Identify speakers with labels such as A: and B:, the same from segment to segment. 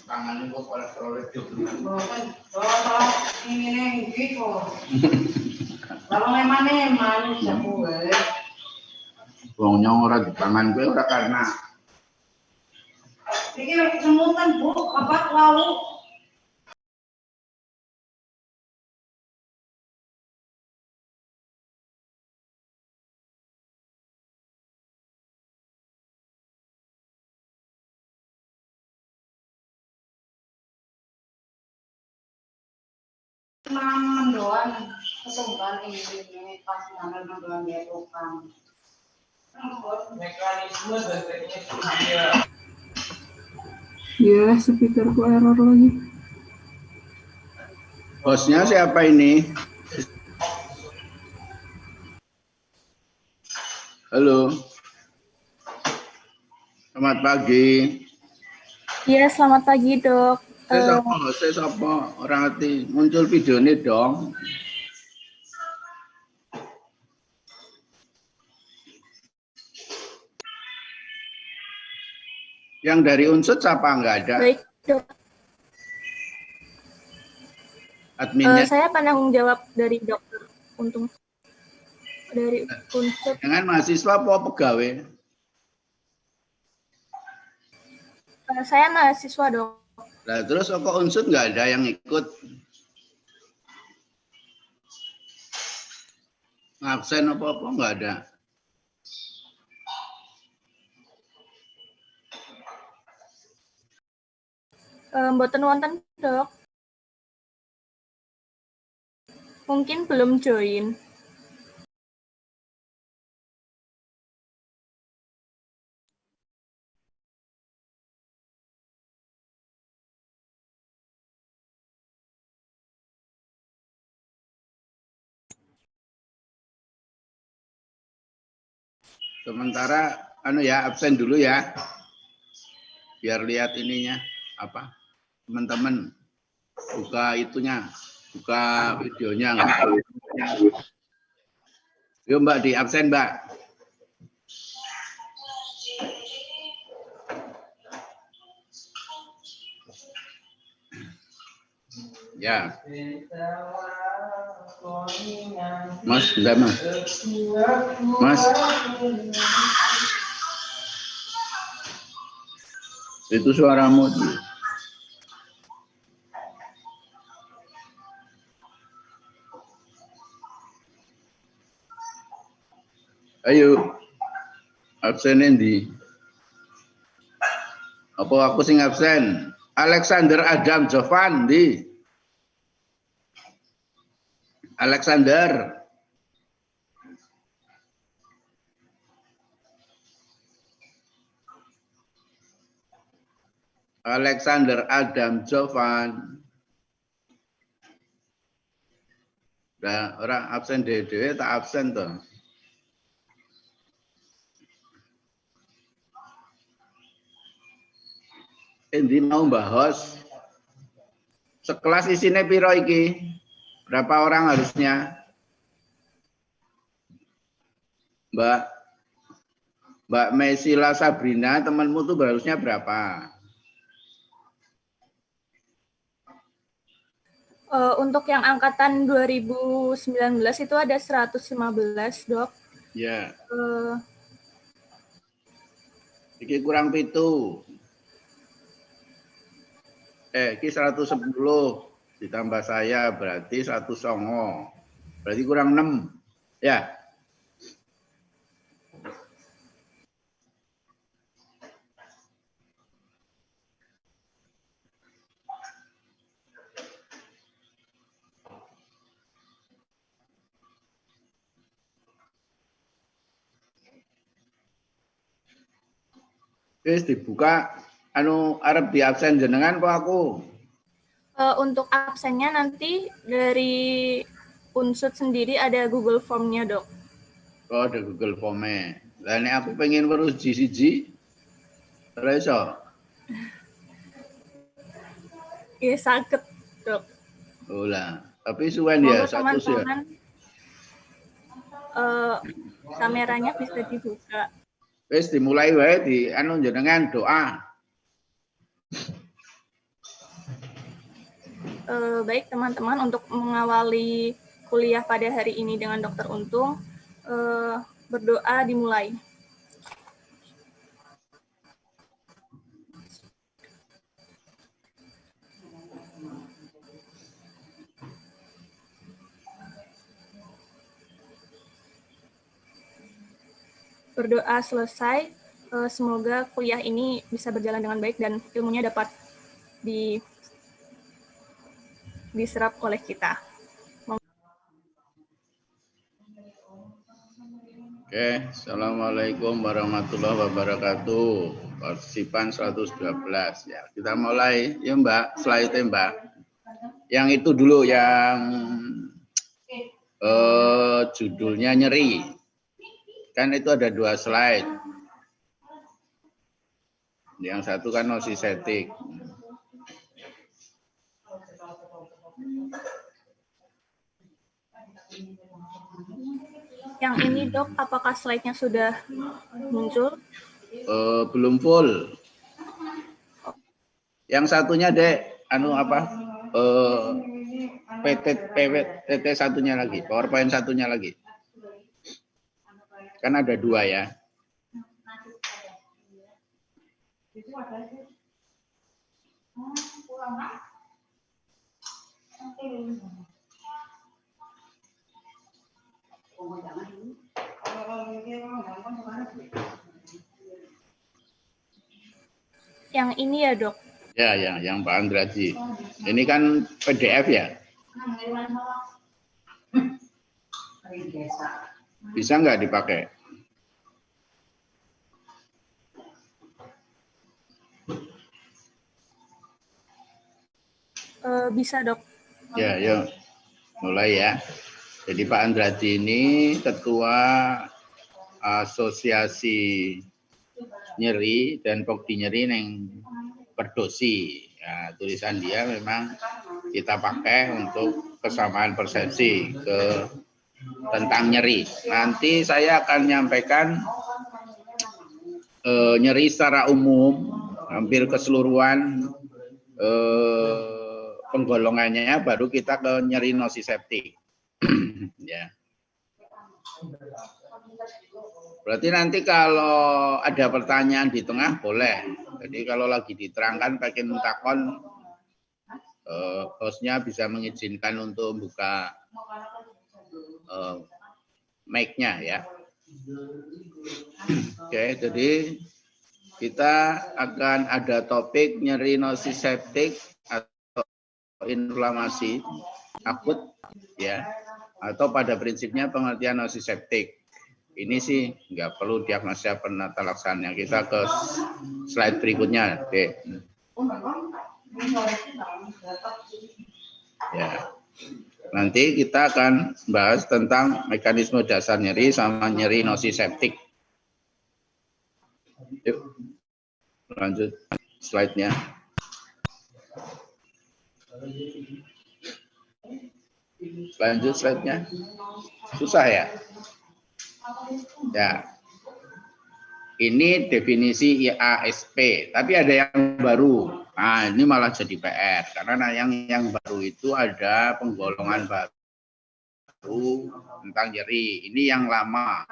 A: Tangan kok kolesterol itu.
B: Ini gitu. Kalau eman jamu wae.
A: Wong nyong ora dipangan kowe ora karena
B: Iki semutan, Bu, apa lauk? Mendoan kesungguhan ini pas ngambil mendoan dia tukang. Mekanisme dan teknik dia.
C: Ya, speakerku error lagi.
A: Hostnya siapa ini? Halo. Selamat pagi.
C: Iya, selamat pagi, Dok.
A: Saya siapa? Orang hati muncul video ini dong. Yang dari Unsut siapa nggak ada?
C: Baik, Dok.
A: Adminnya.
C: Saya penanggung jawab dari dokter. Untung dari Unsut.
A: Dengan mahasiswa apa pegawai?
C: Saya mahasiswa, Dok.
A: Nah, terus kok Unsut nggak ada yang ikut? Absen apa-apa nggak ada?
C: Mboten wonten, Dok. Mungkin belum join.
A: Sementara ya absen dulu ya. Biar lihat ininya apa. Teman-teman buka itunya, buka videonya enggak? Yuk Mbak di absen Mbak. Ya. Mas, bentar Mas. Mas. Itu suaramu. Ayo. Absen endi? Apa aku sing absen? Alexander Adam Jovan di. Alexander. Alexander Adam Jovan. Nah, orang absen dewe tak absen toh. Endi mau bahas sekelas isinya piro iki? Berapa orang harusnya? Mbak Mesila Sabrina, temanmu tuh harusnya berapa?
C: Untuk yang angkatan 2019 itu ada 115, Dok.
A: Ya. Iki kurang pitu. Iki 110 ditambah saya berarti 109. Berarti kurang 6. Ya. Wis dibuka arep di absen jenengan apa aku?
C: Untuk absennya nanti dari Unsut sendiri ada Google Form-nya, Dok.
A: Oh, ada Google Form-nya. Lah nek aku pengen terus siji ora iso.
C: Iya, sakit, Dok.
A: Oh lah, tapi suwen ya satu ya.
C: kameranya bisa dibuka.
A: Wis dimulai wae di anu jenengan doa.
C: Baik teman-teman, untuk mengawali kuliah pada hari ini dengan Dr. Untung, berdoa dimulai. Berdoa selesai, semoga kuliah ini bisa berjalan dengan baik dan ilmunya dapat diserap oleh kita.
A: Oke, Assalamualaikum warahmatullahi wabarakatuh. Partisipan 112 ya. Kita mulai ya Mbak, slide Mbak. Yang itu dulu yang judulnya nyeri. Kan itu ada 2 slide. Yang satu kan nosisetik.
C: Yang ini Dok, apakah slide-nya sudah muncul?
A: Belum full. Yang satunya Dek, anu apa? PT satunya lagi, PowerPoint satunya lagi. Kan ada 2 ya.
C: Yang ini ya Dok?
A: Ya, yang Pak Andraji. Ini kan PDF ya? Bisa nggak dipakai?
C: Bisa Dok.
A: Ya, yuk. Mulai ya. Jadi Pak Andraji ini Ketua Asosiasi Nyeri dan Pokdi Nyeri yang Perdosi. Ya, tulisan dia memang kita pakai untuk kesamaan persepsi tentang nyeri. Nanti saya akan menyampaikan nyeri secara umum, hampir keseluruhan penggolongannya, baru kita ke nyeri nosiceptik. Ya. Berarti nanti kalau ada pertanyaan di tengah boleh. Jadi kalau lagi diterangkan pakai takon, hostnya bisa mengizinkan untuk buka mic-nya ya. Oke, jadi kita akan ada topik nyeri nosiceptik atau inflamasi akut ya, atau pada prinsipnya pengertian nosiceptik. Ini sih nggak perlu diagnosa penata laksana. Kita ke slide berikutnya, deh. Ya. Nanti kita akan bahas tentang mekanisme dasar nyeri sama nyeri nosiceptik. Yuk, lanjut slide-nya. Lanjut slide-nya. Susah ya? Ya. Ini definisi IASP, tapi ada yang baru. Nah, ini malah jadi PR karena yang baru itu ada penggolongan baru tentang nyeri. Ini yang lama.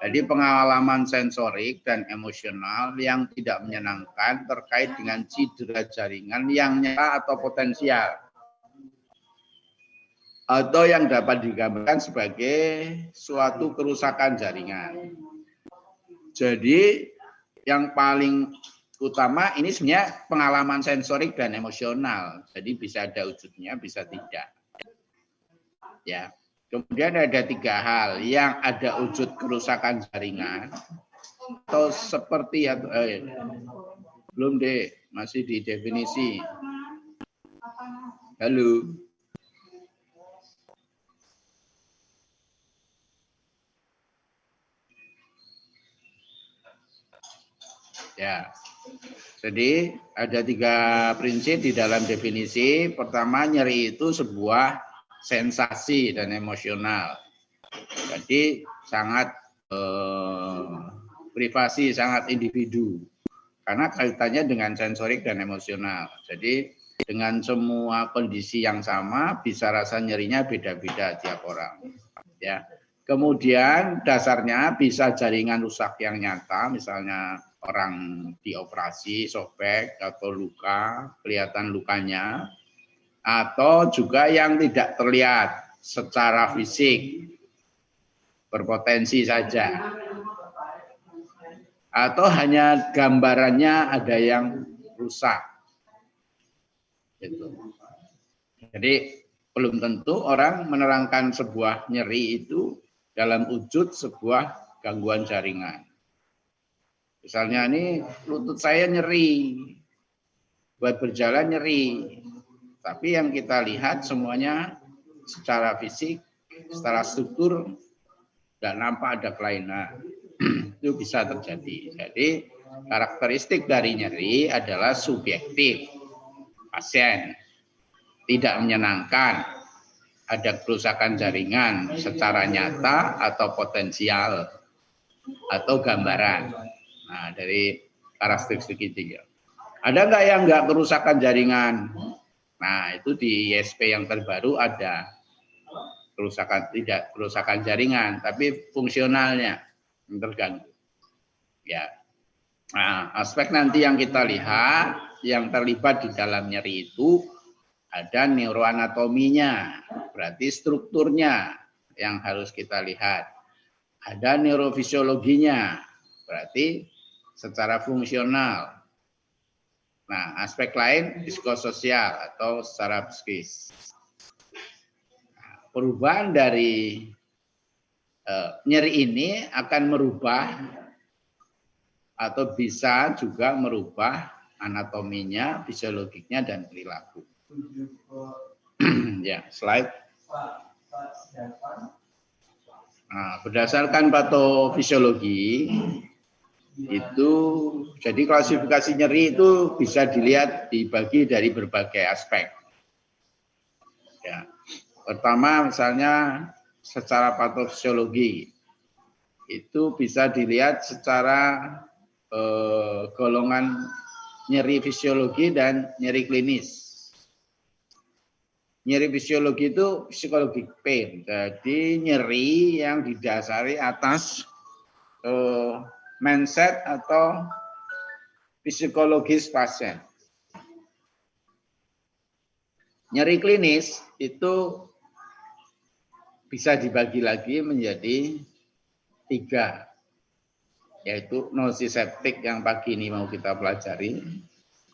A: Jadi pengalaman sensorik dan emosional yang tidak menyenangkan terkait dengan cedera jaringan yang nyata atau potensial, atau yang dapat digambarkan sebagai suatu kerusakan jaringan. Jadi yang paling utama ini sebenarnya pengalaman sensorik dan emosional. Jadi bisa ada wujudnya, bisa tidak. Ya. Kemudian ada 3 hal, yang ada wujud kerusakan jaringan atau seperti belum deh, masih di definisi. Halo. Ya. Jadi ada 3 prinsip di dalam definisi. Pertama, nyeri itu sebuah sensasi dan emosional. Jadi sangat privasi, sangat individu. Karena kaitannya dengan sensorik dan emosional. Jadi dengan semua kondisi yang sama, bisa rasa nyerinya beda-beda tiap orang. Ya. Kemudian dasarnya bisa jaringan rusak yang nyata, misalnya orang dioperasi, sobek atau luka, kelihatan lukanya, atau juga yang tidak terlihat secara fisik, berpotensi saja. Atau hanya gambarannya ada yang rusak. Gitu. Jadi belum tentu orang menerangkan sebuah nyeri itu dalam wujud sebuah gangguan jaringan. Misalnya ini lutut saya nyeri, buat berjalan nyeri. Tapi yang kita lihat semuanya secara fisik, secara struktur, nggak nampak ada kelainan. Itu bisa terjadi. Jadi karakteristik dari nyeri adalah subjektif. Pasien tidak menyenangkan, ada kerusakan jaringan secara nyata atau potensial atau gambaran. Nah, dari karakteristik itu. Ada nggak yang nggak kerusakan jaringan? Nah, itu di ISP yang terbaru ada kerusakan, tidak kerusakan jaringan, tapi fungsionalnya terganggu. Ya. Nah, aspek nanti yang kita lihat, yang terlibat di dalam nyeri itu ada neuroanatominya, berarti strukturnya yang harus kita lihat. Ada neurofisiologinya, berarti secara fungsional. Nah, aspek lain psikososial atau secara psikis. Nah, perubahan dari nyeri ini akan merubah atau bisa juga merubah anatominya, fisiologiknya, dan perilaku. Ya, slide. Nah, berdasarkan patofisiologi itu, jadi klasifikasi nyeri itu bisa dilihat dibagi dari berbagai aspek. Ya, pertama misalnya secara patofisiologi itu bisa dilihat secara golongan nyeri fisiologi dan nyeri klinis. Nyeri fisiologi itu psychologic pain, jadi nyeri yang didasari atas mindset atau psikologis pasien. Nyeri klinis itu bisa dibagi lagi menjadi 3. Yaitu nociceptik yang pagi ini mau kita pelajari,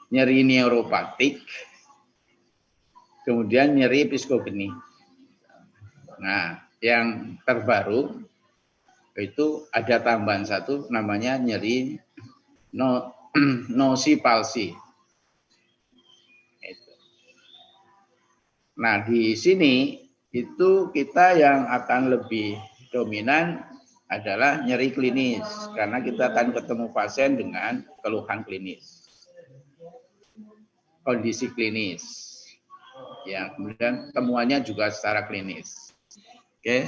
A: nyeri neuropatik, kemudian nyeri psikogeni. Nah, yang terbaru itu ada tambahan satu namanya nyeri nocipalsi. Nah, di sini itu kita yang akan lebih dominan adalah nyeri klinis, karena kita akan ketemu pasien dengan keluhan klinis, kondisi klinis, ya, kemudian temuannya juga secara klinis. Oke,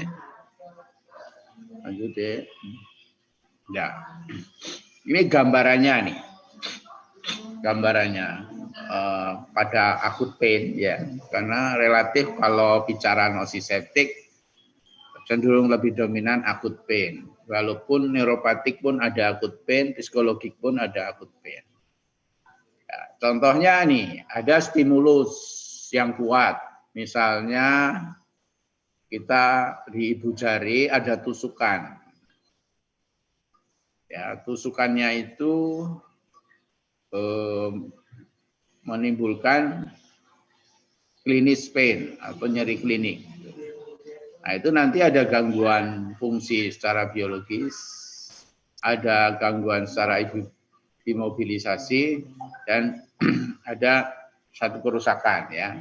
A: lanjut deh. Ya, ini gambarannya nih, gambarannya pada akut pain, ya, karena relatif kalau bicara nociceptik cenderung lebih dominan akut pain. Walaupun neuropatik pun ada akut pain, psikologik pun ada akut pain. Ya, contohnya nih, ada stimulus yang kuat. Misalnya kita di ibu jari ada tusukan. Ya, tusukannya itu menimbulkan klinis pain atau nyeri klinik. Nah, itu nanti ada gangguan fungsi secara biologis, ada gangguan secara imobilisasi, dan ada satu kerusakan, ya.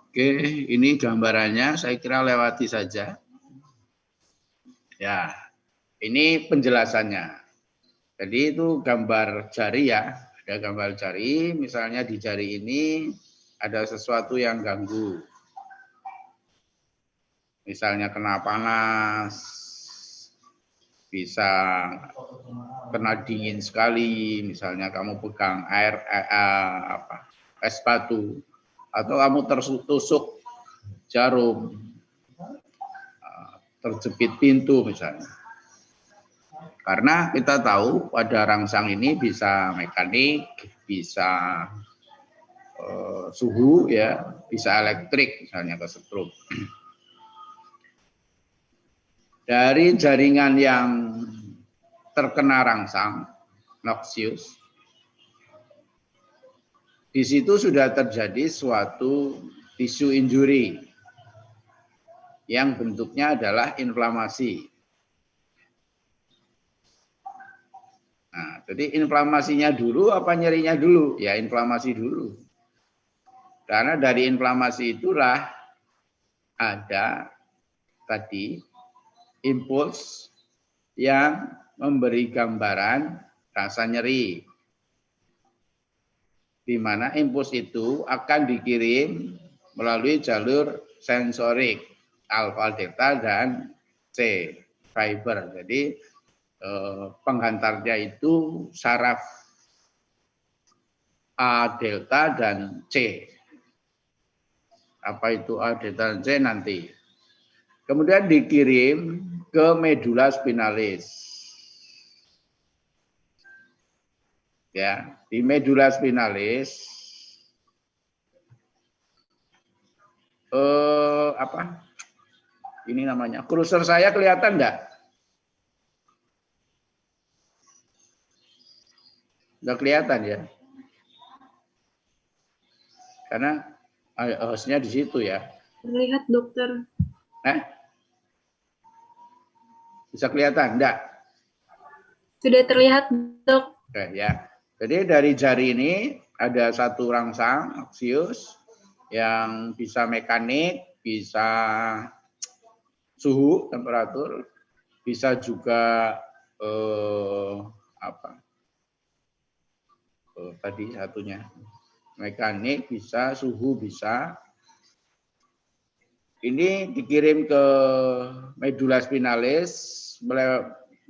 A: Oke, ini gambarannya, saya kira lewati saja. Ya, ini penjelasannya. Jadi itu gambar jari, ya. Ada gambar jari, misalnya di jari ini ada sesuatu yang ganggu. misalnya kena panas, bisa kena dingin sekali, misalnya kamu pegang air es batu, atau kamu tertusuk jarum, terjepit pintu misalnya. Karena kita tahu pada rangsang ini bisa mekanik, bisa suhu, ya, bisa elektrik, misalnya kesetrum. Dari jaringan yang terkena rangsang, noxious, di situ sudah terjadi suatu tissue injury yang bentuknya adalah inflamasi. Nah, jadi inflamasinya dulu apa nyerinya dulu? Ya, inflamasi dulu. Karena dari inflamasi itulah ada tadi impuls yang memberi gambaran rasa nyeri, di mana impuls itu akan dikirim melalui jalur sensorik alfa, delta, dan C fiber. Jadi penghantarnya itu saraf A, delta, dan C. Apa itu A, delta, dan C nanti. Kemudian dikirim ke medula spinalis. Ya, di medula spinalis ini namanya, kursor saya kelihatan enggak? Enggak kelihatan ya. Karena hostnya di situ ya.
D: Terlihat dokter.
A: Bisa kelihatan enggak?
D: Sudah terlihat dok.
A: Oke, ya. Jadi dari jari ini ada satu rangsang aksius yang bisa mekanik, bisa suhu, temperatur, bisa juga tadi satunya mekanik, bisa suhu, bisa. Ini dikirim ke medula spinalis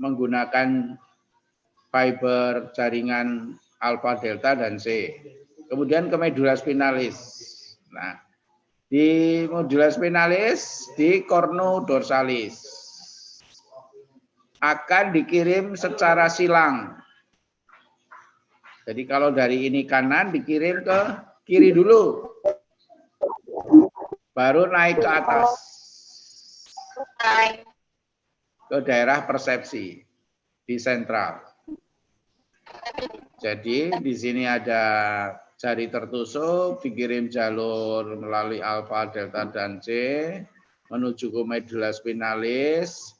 A: menggunakan fiber jaringan alfa, delta, dan C. Kemudian ke medula spinalis. Nah, di medula spinalis, di cornu dorsalis akan dikirim secara silang. Jadi kalau dari ini kanan dikirim ke kiri dulu, baru naik ke atas ke daerah persepsi di sentral. Jadi di sini ada jari tertusuk, dikirim jalur melalui alfa, delta, dan C menuju ke medula spinalis,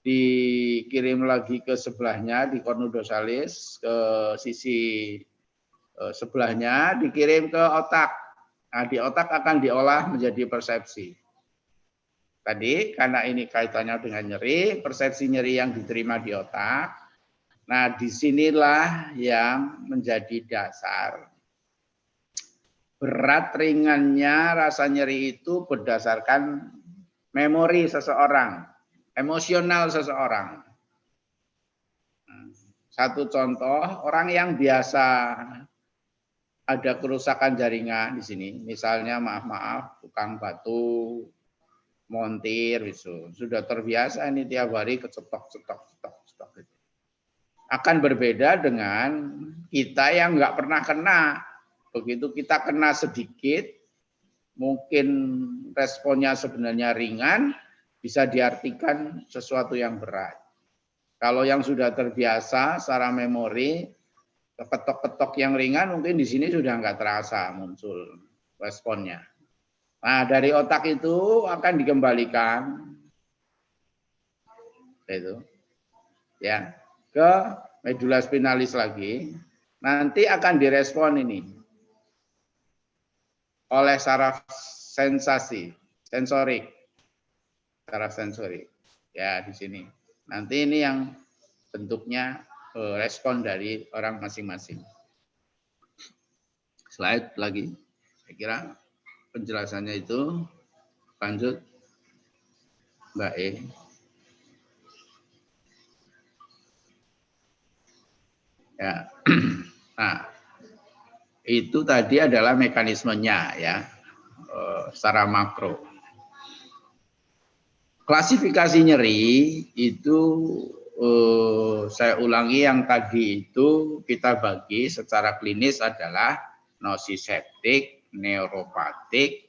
A: dikirim lagi ke sebelahnya di cornu dorsalis, ke sisi sebelahnya dikirim ke otak. Nah, di otak akan diolah menjadi persepsi. Tadi karena ini kaitannya dengan nyeri, persepsi nyeri yang diterima di otak. Nah, disinilah yang menjadi dasar. Berat ringannya rasa nyeri itu berdasarkan memori seseorang, emosional seseorang. Satu contoh, orang yang biasa ada kerusakan jaringan di sini, misalnya maaf, tukang batu, montir, gitu. Sudah terbiasa ini tiap hari kecetok. Akan berbeda dengan kita yang nggak pernah kena. Begitu kita kena sedikit, mungkin responnya sebenarnya ringan, bisa diartikan sesuatu yang berat. Kalau yang sudah terbiasa secara memori, ketok-ketok yang ringan mungkin di sini sudah nggak terasa muncul responnya. Nah, dari otak itu akan dikembalikan itu ya ke medula spinalis lagi. Nanti akan direspon ini oleh saraf sensorik. Saraf sensorik. Ya, di sini. Nanti ini yang bentuknya respon dari orang masing-masing. Slide lagi. Saya kira penjelasannya itu lanjut. Mbak E. Ya. Nah, itu tadi adalah mekanismenya ya, secara makro. Klasifikasi nyeri itu saya ulangi yang tadi itu kita bagi secara klinis adalah nosiseptik, neuropatik,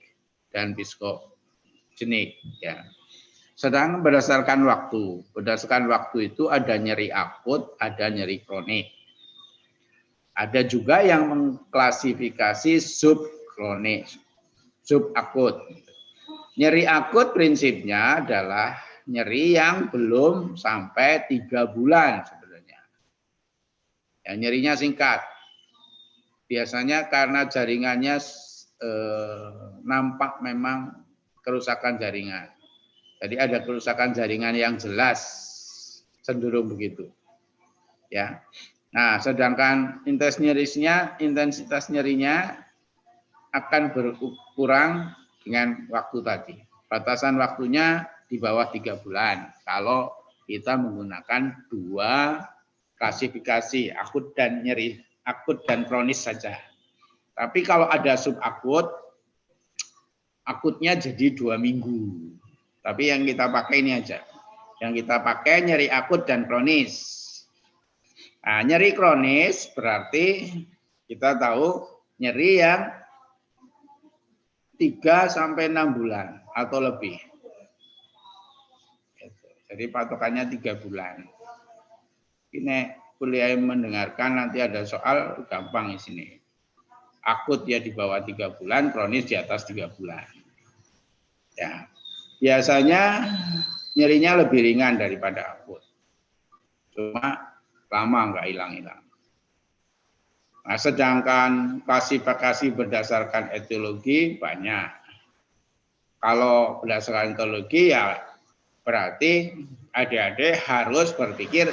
A: dan psikogenik ya. Sedang berdasarkan waktu itu ada nyeri akut, ada nyeri kronik. Ada juga yang mengklasifikasi subkronik, subakut. Nyeri akut prinsipnya adalah nyeri yang belum sampai 3 bulan sebenarnya. Ya, nyerinya singkat. Biasanya karena jaringannya nampak memang kerusakan jaringan. Jadi ada kerusakan jaringan yang jelas, cenderung begitu. Ya. Nah, sedangkan intensitas nyerinya akan berkurang dengan waktu tadi. Batasan waktunya di bawah 3 bulan. Kalau kita menggunakan 2 klasifikasi, akut dan nyeri, akut dan kronis saja. Tapi kalau ada subakut, akutnya jadi 2 minggu. Tapi yang kita pakai ini aja. Yang kita pakai nyeri akut dan kronis. Nah, nyeri kronis berarti kita tahu nyeri yang 3 sampai 6 bulan atau lebih. Jadi patokannya 3 bulan. Ini kuliah mendengarkan nanti ada soal gampang di sini. Akut ya di bawah 3 bulan, kronis di atas 3 bulan. Ya. Biasanya nyerinya lebih ringan daripada akut. Cuma lama nggak hilang-hilang. Nah, sedangkan klasifikasi berdasarkan etiologi banyak. Kalau berdasarkan etiologi ya berarti adik-adik harus berpikir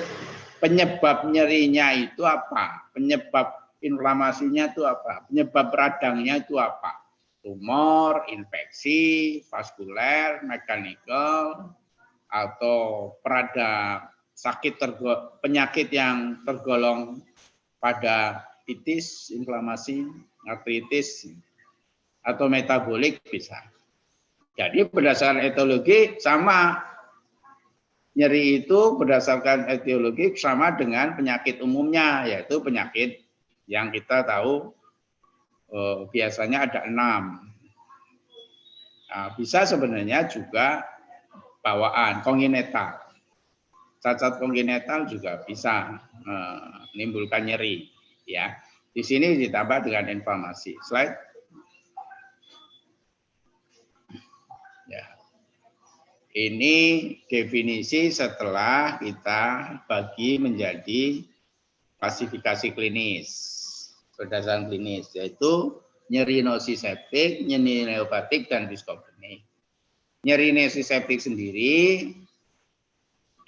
A: penyebab nyerinya itu apa, penyebab inflamasinya itu apa, penyebab radangnya itu apa. Tumor, infeksi, vaskuler, mekanikal, atau peradang sakit penyakit yang tergolong pada itis, inflamasi, artritis, atau metabolik bisa. Jadi berdasarkan etiologi sama, nyeri itu berdasarkan etiologi sama dengan penyakit umumnya, yaitu penyakit yang kita tahu biasanya ada 6. Nah, bisa sebenarnya juga bawaan, kongenital. Cacat kongenital juga bisa menimbulkan nyeri. Ya, di sini ditambah dengan inflamasi. Slide. Ya. Ini definisi setelah kita bagi menjadi klasifikasi klinis, berdasarkan klinis, yaitu nyeri nosiseptik, nyeri neuropatik, dan psikogenik. Nyeri nosiseptik sendiri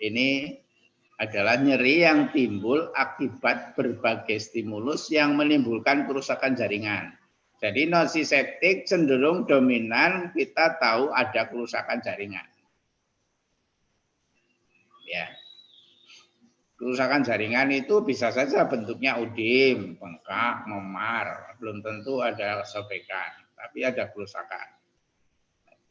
A: ini adalah nyeri yang timbul akibat berbagai stimulus yang menimbulkan kerusakan jaringan. Jadi nosiseptik cenderung dominan kita tahu ada kerusakan jaringan. Ya. Kerusakan jaringan itu bisa saja bentuknya udim, bengkak, memar, belum tentu ada sobekan, tapi ada kerusakan.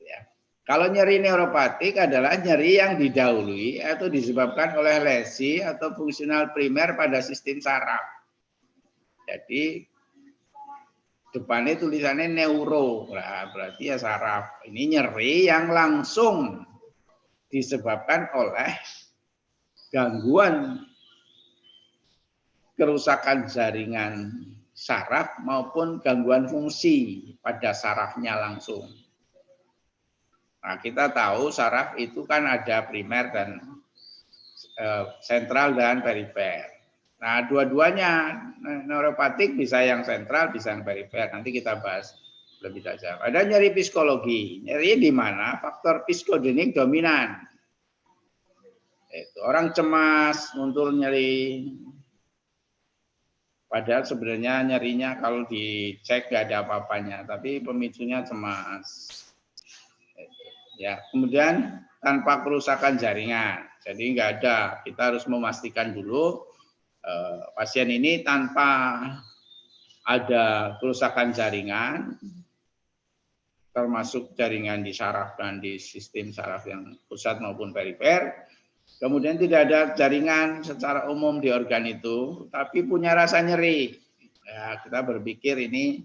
A: Ya. Kalau nyeri neuropatik adalah nyeri yang didahului atau disebabkan oleh lesi atau fungsional primer pada sistem saraf. Jadi depannya tulisannya neuro, nah, berarti ya saraf. Ini nyeri yang langsung disebabkan oleh gangguan kerusakan jaringan saraf maupun gangguan fungsi pada sarafnya langsung. Nah, kita tahu saraf itu kan ada primer dan sentral dan perifer. Nah, dua-duanya neuropatik bisa yang sentral, bisa yang perifer. Nanti kita bahas lebih dalam. Ada nyeri psikologi. Nyeri di mana faktor psikogenik dominan. Itu orang cemas, muncul nyeri. Padahal sebenarnya nyerinya kalau dicek nggak ada apa-apanya, tapi pemicunya cemas. Ya, kemudian tanpa kerusakan jaringan. Jadi nggak ada. Kita harus memastikan dulu pasien ini tanpa ada kerusakan jaringan, termasuk jaringan di saraf dan di sistem saraf yang pusat maupun perifer. Kemudian tidak ada jaringan secara umum di organ itu, tapi punya rasa nyeri. Ya, kita berpikir ini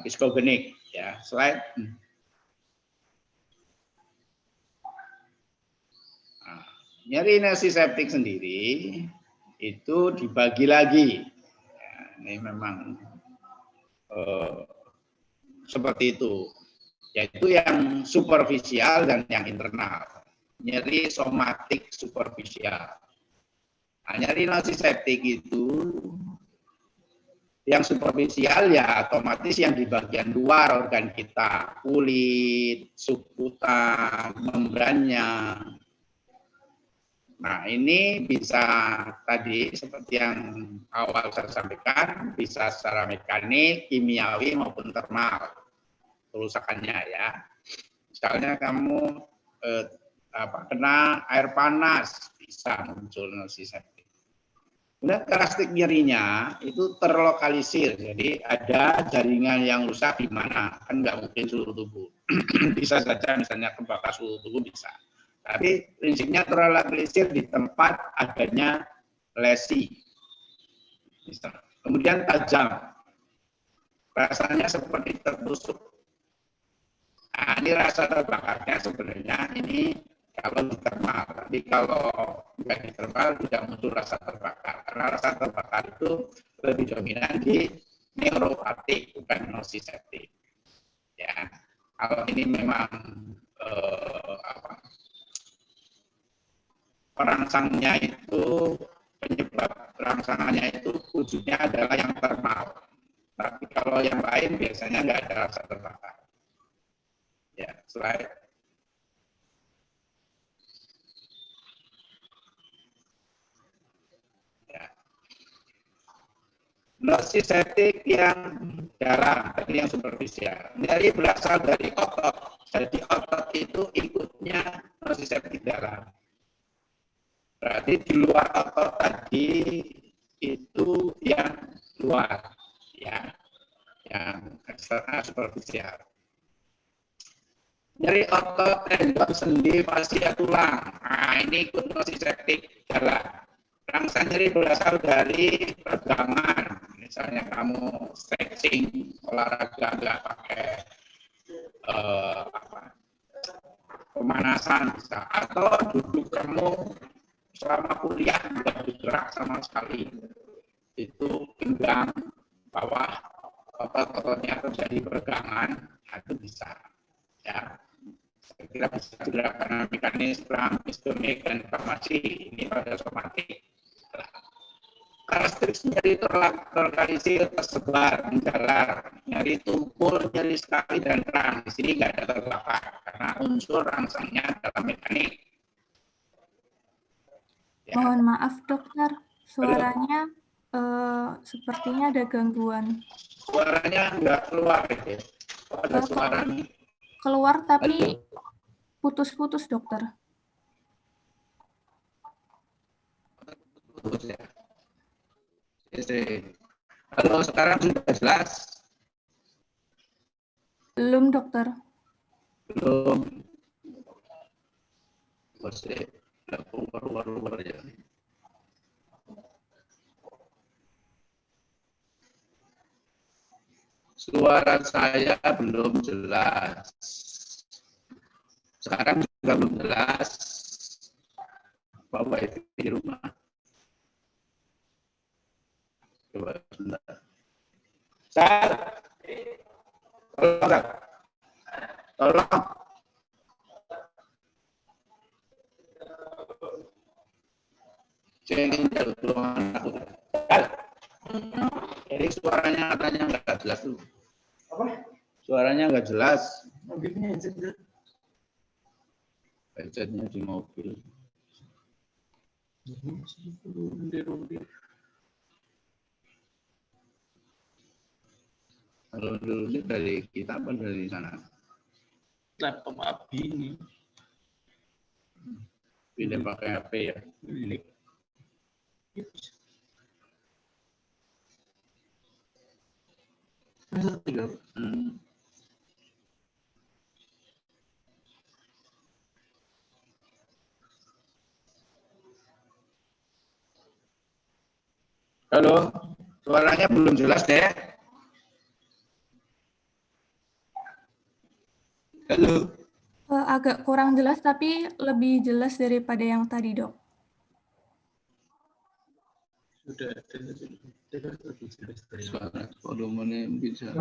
A: psikogenik. Ya, slide. Nah, nyeri nocipeptik sendiri itu dibagi lagi. Ya, ini memang seperti itu, yaitu yang superficial dan yang internal. Nyeri somatik superficial. Nah, nyeri nocipeptik itu yang superficial ya otomatis yang di bagian luar organ kita, kulit, subkutan, membrannya. Nah, ini bisa tadi seperti yang awal saya sampaikan, bisa secara mekanik, kimiawi maupun termal kerusakannya ya. Misalnya kamu kena air panas bisa muncul nocipeptik. Kemudian karakteristik nyerinya itu terlokalisir, jadi ada jaringan yang rusak di mana, kan nggak mungkin seluruh tubuh. Bisa saja misalnya kebakar seluruh tubuh bisa. Tapi prinsipnya terlokalisir di tempat adanya lesi. Kemudian tajam, rasanya seperti tertusuk. Nah, ini rasa terbakarnya sebenarnya ini kalau di termal, tapi kalau nggak di termal tidak muncul rasa terbakar. Karena rasa terbakar itu lebih dominan di neuropatik, bukan nocipeptik. Ya, kalau ini memang perangsangnya itu penyebab perangsangannya itu wujudnya adalah yang termal. Tapi kalau yang lain biasanya nggak ada rasa terbakar. Ya, slide. Ya. Nocipeptik yang dalam, tadi yang superficial. Dari berasal dari otot. Jadi otot itu ikutnya nocipeptik dalam. Berarti di luar otot tadi itu yang luar, ya, yang eksternal superficial. Nyeri otot, tendon, sendi, fascia tulang. Nah, ini ikut nocipeptik dalam. Rangsang nyeri berasal dari peregangan. Misalnya kamu stretching, olahraga nggak pakai pemanasan bisa, atau duduk kamu selama kuliah nggak bergerak sama sekali. Itu pinggang bawah otot-ototnya terjadi peregangan, itu bisa. Ya, saya kira bisa gerakan mekanisme, histomik, dan inflamasi ini pada somatik. Karakteristik nyeri terlokalisir, tersebar, menjalar, nyeri tumpul, nyeri sekali dan terang. Di sini nggak ada terbakar karena unsur rangsangnya adalah mekanik.
C: Ya. Mohon maaf dokter, suaranya sepertinya ada gangguan.
A: Suaranya nggak keluar ya? Ada suaranya.
C: Keluar tapi putus-putus dokter.
A: Putus ya. Halo, sekarang sudah jelas?
C: Belum dokter.
A: Belum. Masih keluar ya. Suara saya belum jelas. Sekarang juga belum jelas. Bawa itu di rumah. Coba sebentar. Tolong. Jangan ruangan aku. Jadi suaranya katanya nggak jelas tuh. Apa? Suaranya nggak jelas. Mobilnya headsetnya di mobil. Kalau dulu dari kita apa dari sana?
E: Laptop Abi ini.
A: Pindah pakai HP ya. Ini. Halo, suaranya belum jelas deh. Halo.
C: Agak kurang jelas, tapi lebih jelas daripada yang tadi, Dok.
A: Sudah suara volumenya bisa.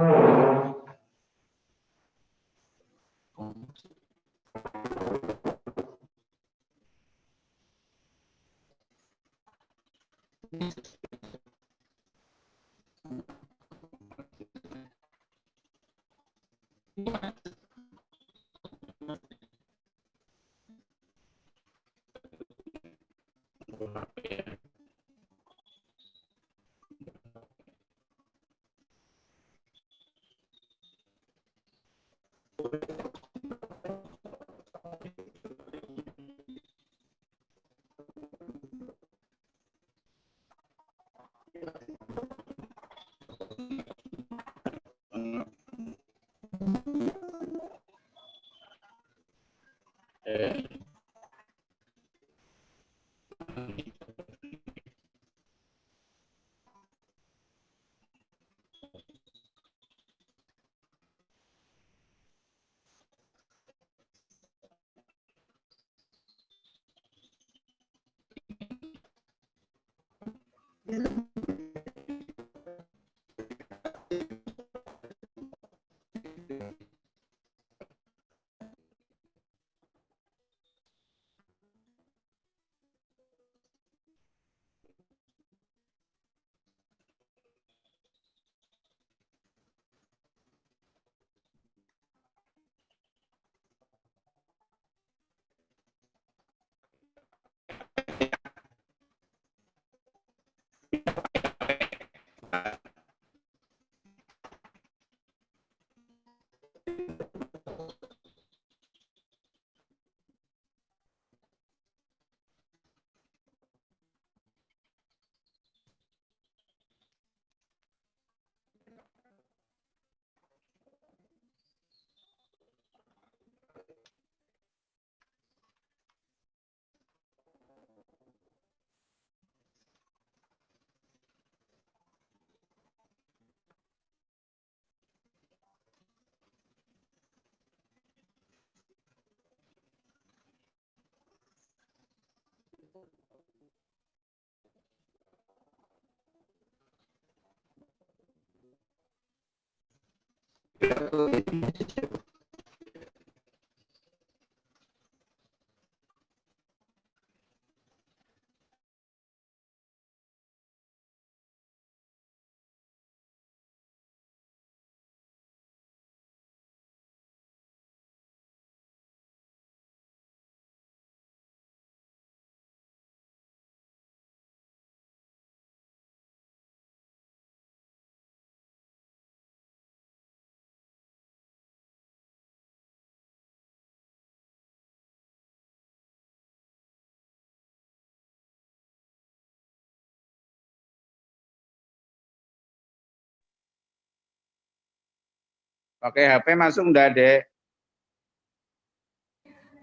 A: Pakai HP masuk enggak, Dek?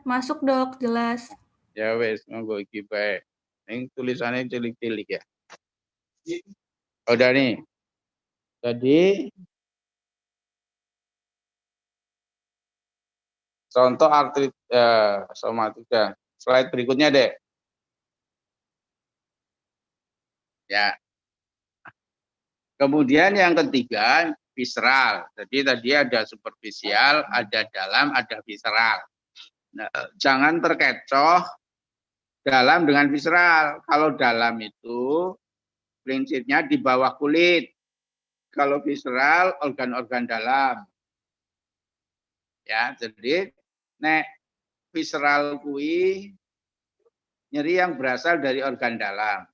C: Masuk, Dok, jelas.
A: Ya wes, monggo iki bae. Ini tulisannya cilik-cilik ya. Udah nih. Jadi contoh artrit somatika. Slide berikutnya, Dek. Ya. Kemudian yang ketiga, visceral. Jadi tadi ada superficial, ada dalam, ada visceral. Nah, jangan terkecoh dalam dengan visceral. Kalau dalam itu prinsipnya di bawah kulit. Kalau visceral, organ-organ dalam. Ya, jadi nek visceral kui nyeri yang berasal dari organ dalam.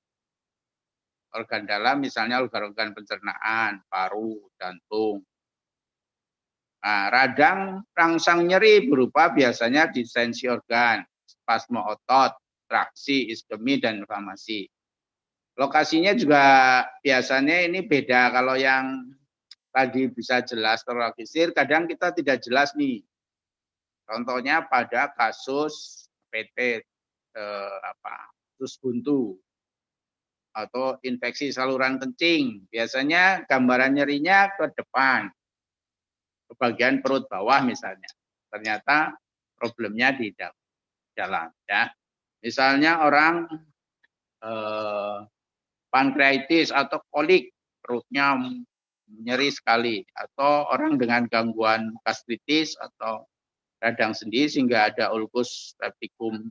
A: Organ dalam misalnya organ-organ pencernaan, paru, jantung. Nah, radang rangsang nyeri berupa biasanya distensi organ, spasmo otot, obstruksi, iskemi, dan inflamasi. Lokasinya juga biasanya ini beda. Kalau yang tadi bisa jelas terlokalisir, kadang kita tidak jelas nih. Contohnya pada kasus PT usus buntu atau infeksi saluran kencing. Biasanya gambaran nyerinya ke depan, ke bagian perut bawah misalnya. Ternyata problemnya di dalam. Ya. Misalnya orang pankreatis atau kolik, perutnya nyeri sekali, atau orang dengan gangguan gastritis atau radang sendi sehingga ada ulkus pepticum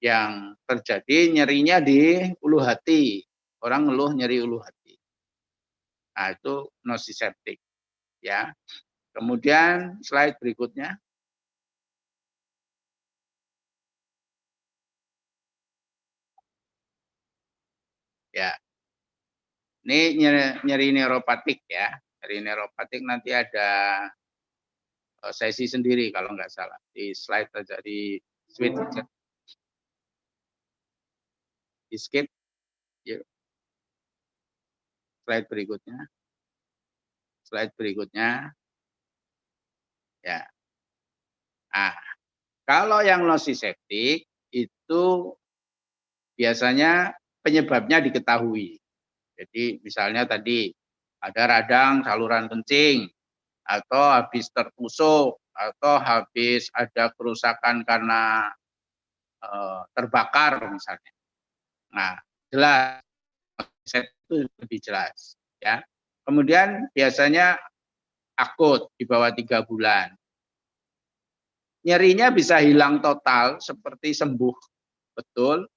A: yang terjadi, nyerinya di ulu hati. Orang ngeluh nyeri ulu hati. Nah, itu nosiseptik ya. Kemudian slide berikutnya. Ya. Ini nyeri neuropatik ya. Nyeri neuropatik nanti ada sesi sendiri kalau nggak salah. Di slide aja, di switch aja. Di skip. Yuk. Slide berikutnya. Slide berikutnya. Ya. Nah, kalau yang nosiseptik itu biasanya penyebabnya diketahui. Jadi misalnya tadi ada radang saluran kencing, atau habis tertusuk, atau habis ada kerusakan karena terbakar misalnya. Nah, jelas itu lebih jelas ya. Kemudian biasanya akut di bawah 3 bulan. Nyerinya bisa hilang total seperti sembuh betul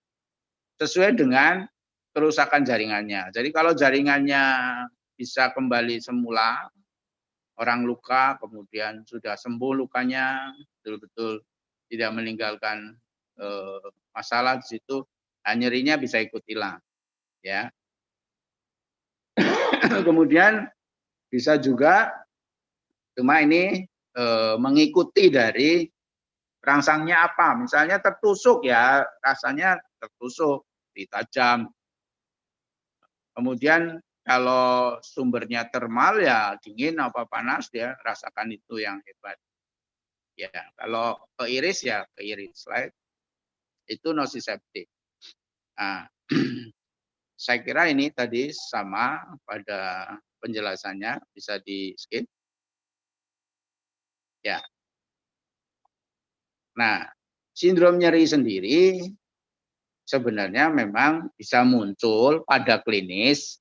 A: sesuai dengan kerusakan jaringannya. Jadi kalau jaringannya bisa kembali semula, orang luka kemudian sudah sembuh lukanya, betul-betul tidak meninggalkan masalah di situ, nyerinya bisa ikut hilang, ya. Kemudian bisa juga, cuma ini mengikuti dari rangsangnya apa. Misalnya tertusuk ya, rasanya tertusuk, ditajam. Kemudian kalau sumbernya termal ya dingin apa panas ya rasakan itu yang hebat. Ya, kalau ke iris ya ke iris. Slide. Itu nosiseptik. Nah, saya kira ini tadi sama pada penjelasannya, bisa di skip. Ya. Nah, sindrom nyeri sendiri sebenarnya memang bisa muncul pada klinis.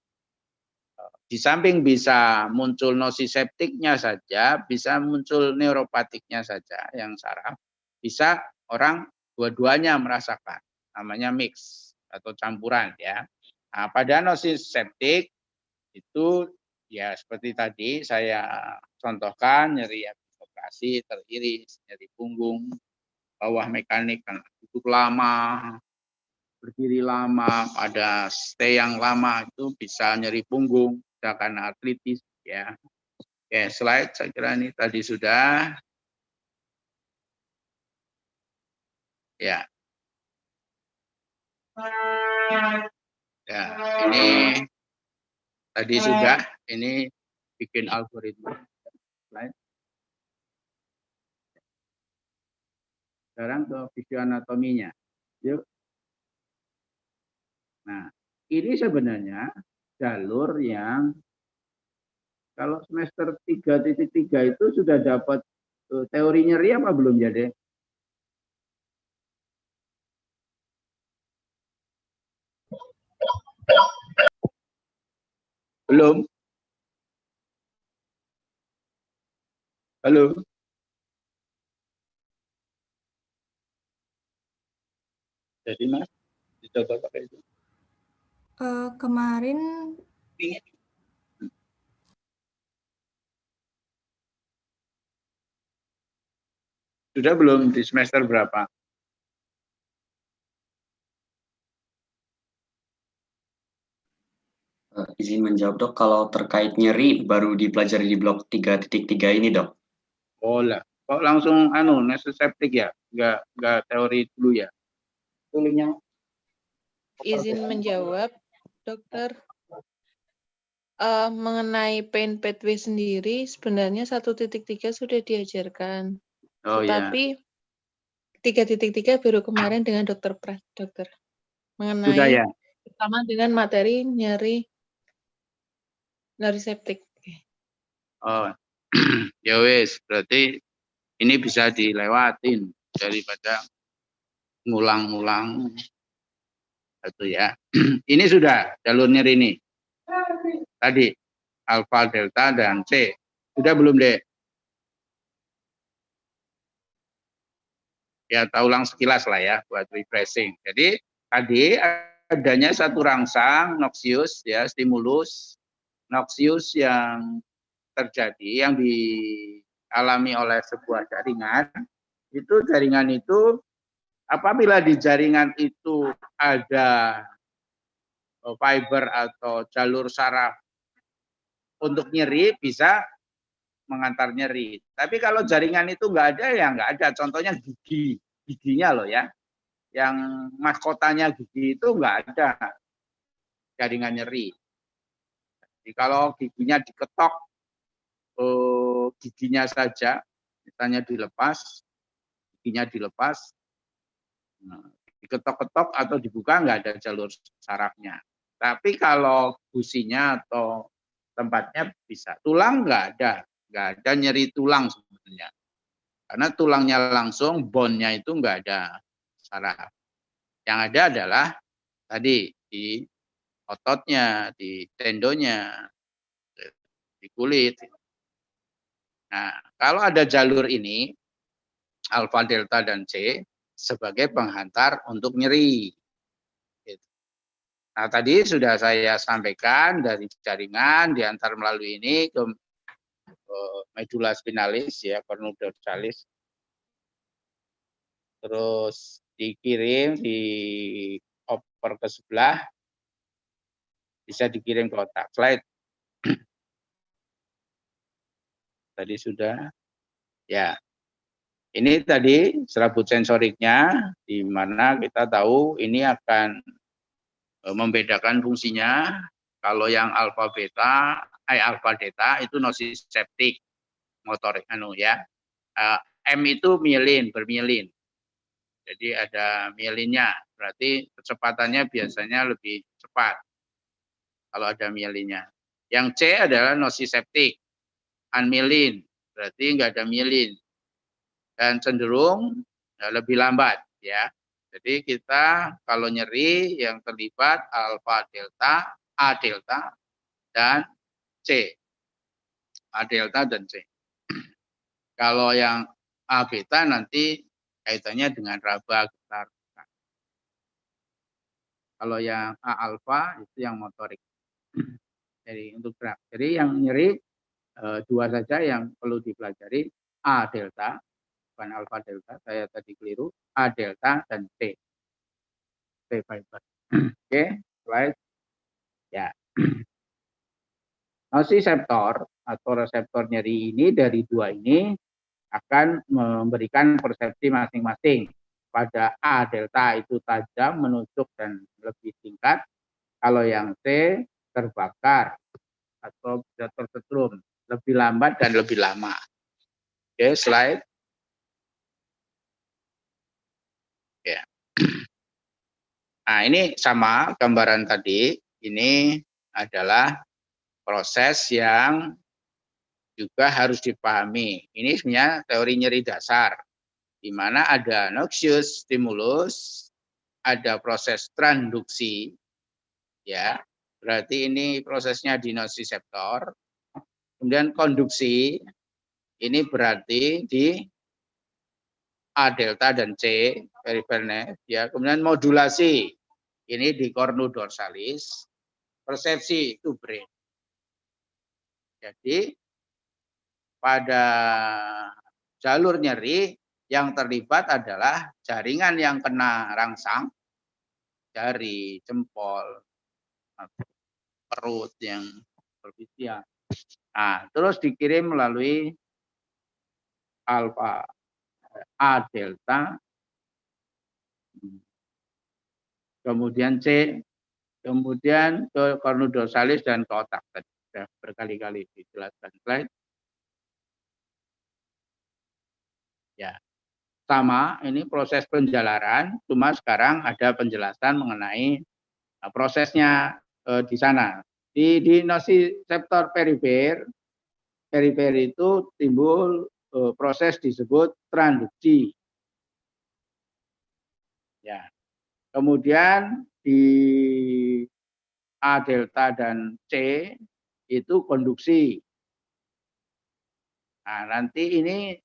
A: Di samping bisa muncul nosiseptiknya saja, bisa muncul neuropatiknya saja yang saraf. Bisa orang dua-duanya merasakan. Namanya mix atau campuran ya. Nah, pada nosiseptik itu ya seperti tadi saya contohkan, nyeri operasi, teriris, nyeri punggung, bawah mekanik karena duduk lama, berdiri lama, pada stay yang lama itu bisa nyeri punggung, bisa karena artritis ya. Oke, slide saya kira ini tadi sudah. Ya. Ya, ini tadi sudah, ini bikin algoritma. Slide. Sekarang ke fisioanatominya. Yuk. Nah, ini sebenarnya jalur yang kalau semester 3.3 itu sudah dapat teori nyeri apa belum ya, Dek? Belum? Halo? Jadi Mas, dicoba pakai itu.
C: Kemarin
A: sudah belum di semester berapa?
E: Izin menjawab dok, kalau terkait nyeri baru dipelajari di blok 3.3 ini dok.
A: Oh lah, kok langsung nosiseptik ya? Enggak teori dulu ya?
F: Izin menjawab, dokter. Mengenai pain pathway sendiri, sebenarnya 1.3 sudah diajarkan.
A: Oh ya.
F: Tetapi 3.3 baru kemarin dengan dokter Pras, dokter.
A: Sudah
F: Mengenai
A: ya.
F: pertama dengan materi nyeri septik.
A: Oh. Ya wis, berarti ini bisa dilewatin daripada ngulang-ngulang itu ya. Ini sudah jalur nyeri ini. Tadi alfa, delta, dan C. Sudah belum, Dek? Ya, tak ulang sekilas lah ya buat refreshing. Jadi tadi adanya satu rangsang noxious ya, stimulus noxious yang terjadi, yang dialami oleh sebuah jaringan. Jaringan itu apabila di jaringan itu ada fiber atau jalur saraf untuk nyeri, bisa mengantar nyeri. Tapi kalau jaringan itu nggak ada, ya nggak ada. Contohnya giginya loh ya. Yang mahkotanya gigi itu nggak ada jaringan nyeri. Jadi kalau giginya diketok, giginya saja, misalnya giginya dilepas, diketok-ketok atau dibuka nggak ada jalur sarafnya. Tapi kalau gusinya atau tempatnya bisa. Tulang nggak ada nyeri tulang sebenarnya. Karena tulangnya langsung, bone-nya itu nggak ada saraf. Yang ada adalah tadi di ototnya, di tendonya, di kulit. Nah, kalau ada jalur ini, alfa, delta, dan C, sebagai penghantar untuk nyeri. Nah, tadi sudah saya sampaikan dari jaringan diantar melalui ini ke medula spinalis ya, cornu dorsalis. Terus dikirim, dioper ke sebelah, bisa dikirim ke otak. Slide. Tadi sudah. Ya. Ini tadi serabut sensoriknya, di mana kita tahu ini akan membedakan fungsinya. Kalau yang alfa beta, alfa delta itu nociceptik motorik ya. M itu mielin, bermielin. Jadi ada mielinnya, berarti kecepatannya biasanya lebih cepat kalau ada mielinnya. Yang C adalah nociceptik, anmielin, berarti enggak ada mielin. Dan cenderung lebih lambat ya. Jadi kita kalau nyeri yang terlibat alfa delta, A delta, dan C. A delta dan C. Kalau yang A beta nanti kaitannya dengan raba, getar. Kalau yang A alfa itu yang motorik. Jadi untuk gerak. Jadi yang nyeri dua saja yang perlu dipelajari, A delta, bukan alfa delta, saya tadi keliru, A delta dan T. T fiber. Oke, slide. Ya. Nociceptor atau reseptor nyeri ini dari dua ini akan memberikan persepsi masing-masing. Pada A delta itu tajam, menusuk dan lebih singkat. Kalau yang C terbakar atau bisa tersetrum, lebih lambat dan lebih lama. Oke, slide. Ya. Nah, ini sama gambaran tadi. Ini adalah proses yang juga harus dipahami. Ini sebenarnya teori nyeri dasar, di mana ada noxious stimulus, ada proses transduksi, ya, berarti ini prosesnya di nociceptor. Kemudian konduksi, ini berarti di A delta dan C, peripheral nerve, ya. Kemudian modulasi, ini di cornu dorsalis, persepsi itu brain. Jadi pada jalur nyeri yang terlibat adalah jaringan yang kena rangsang, jari, jempol, perut yang superficial. Nah, terus dikirim melalui alfa A delta kemudian C, kemudian ke cornu dorsalis dan ke otak. Tadi sudah berkali-kali dijelaskan. Slide. Ya, sama ini proses penjalaran, cuma sekarang ada penjelasan mengenai prosesnya di sana. Di nociceptor perifer itu timbul proses disebut transduksi. Ya. Kemudian di A delta dan C itu konduksi. Nah, nanti ini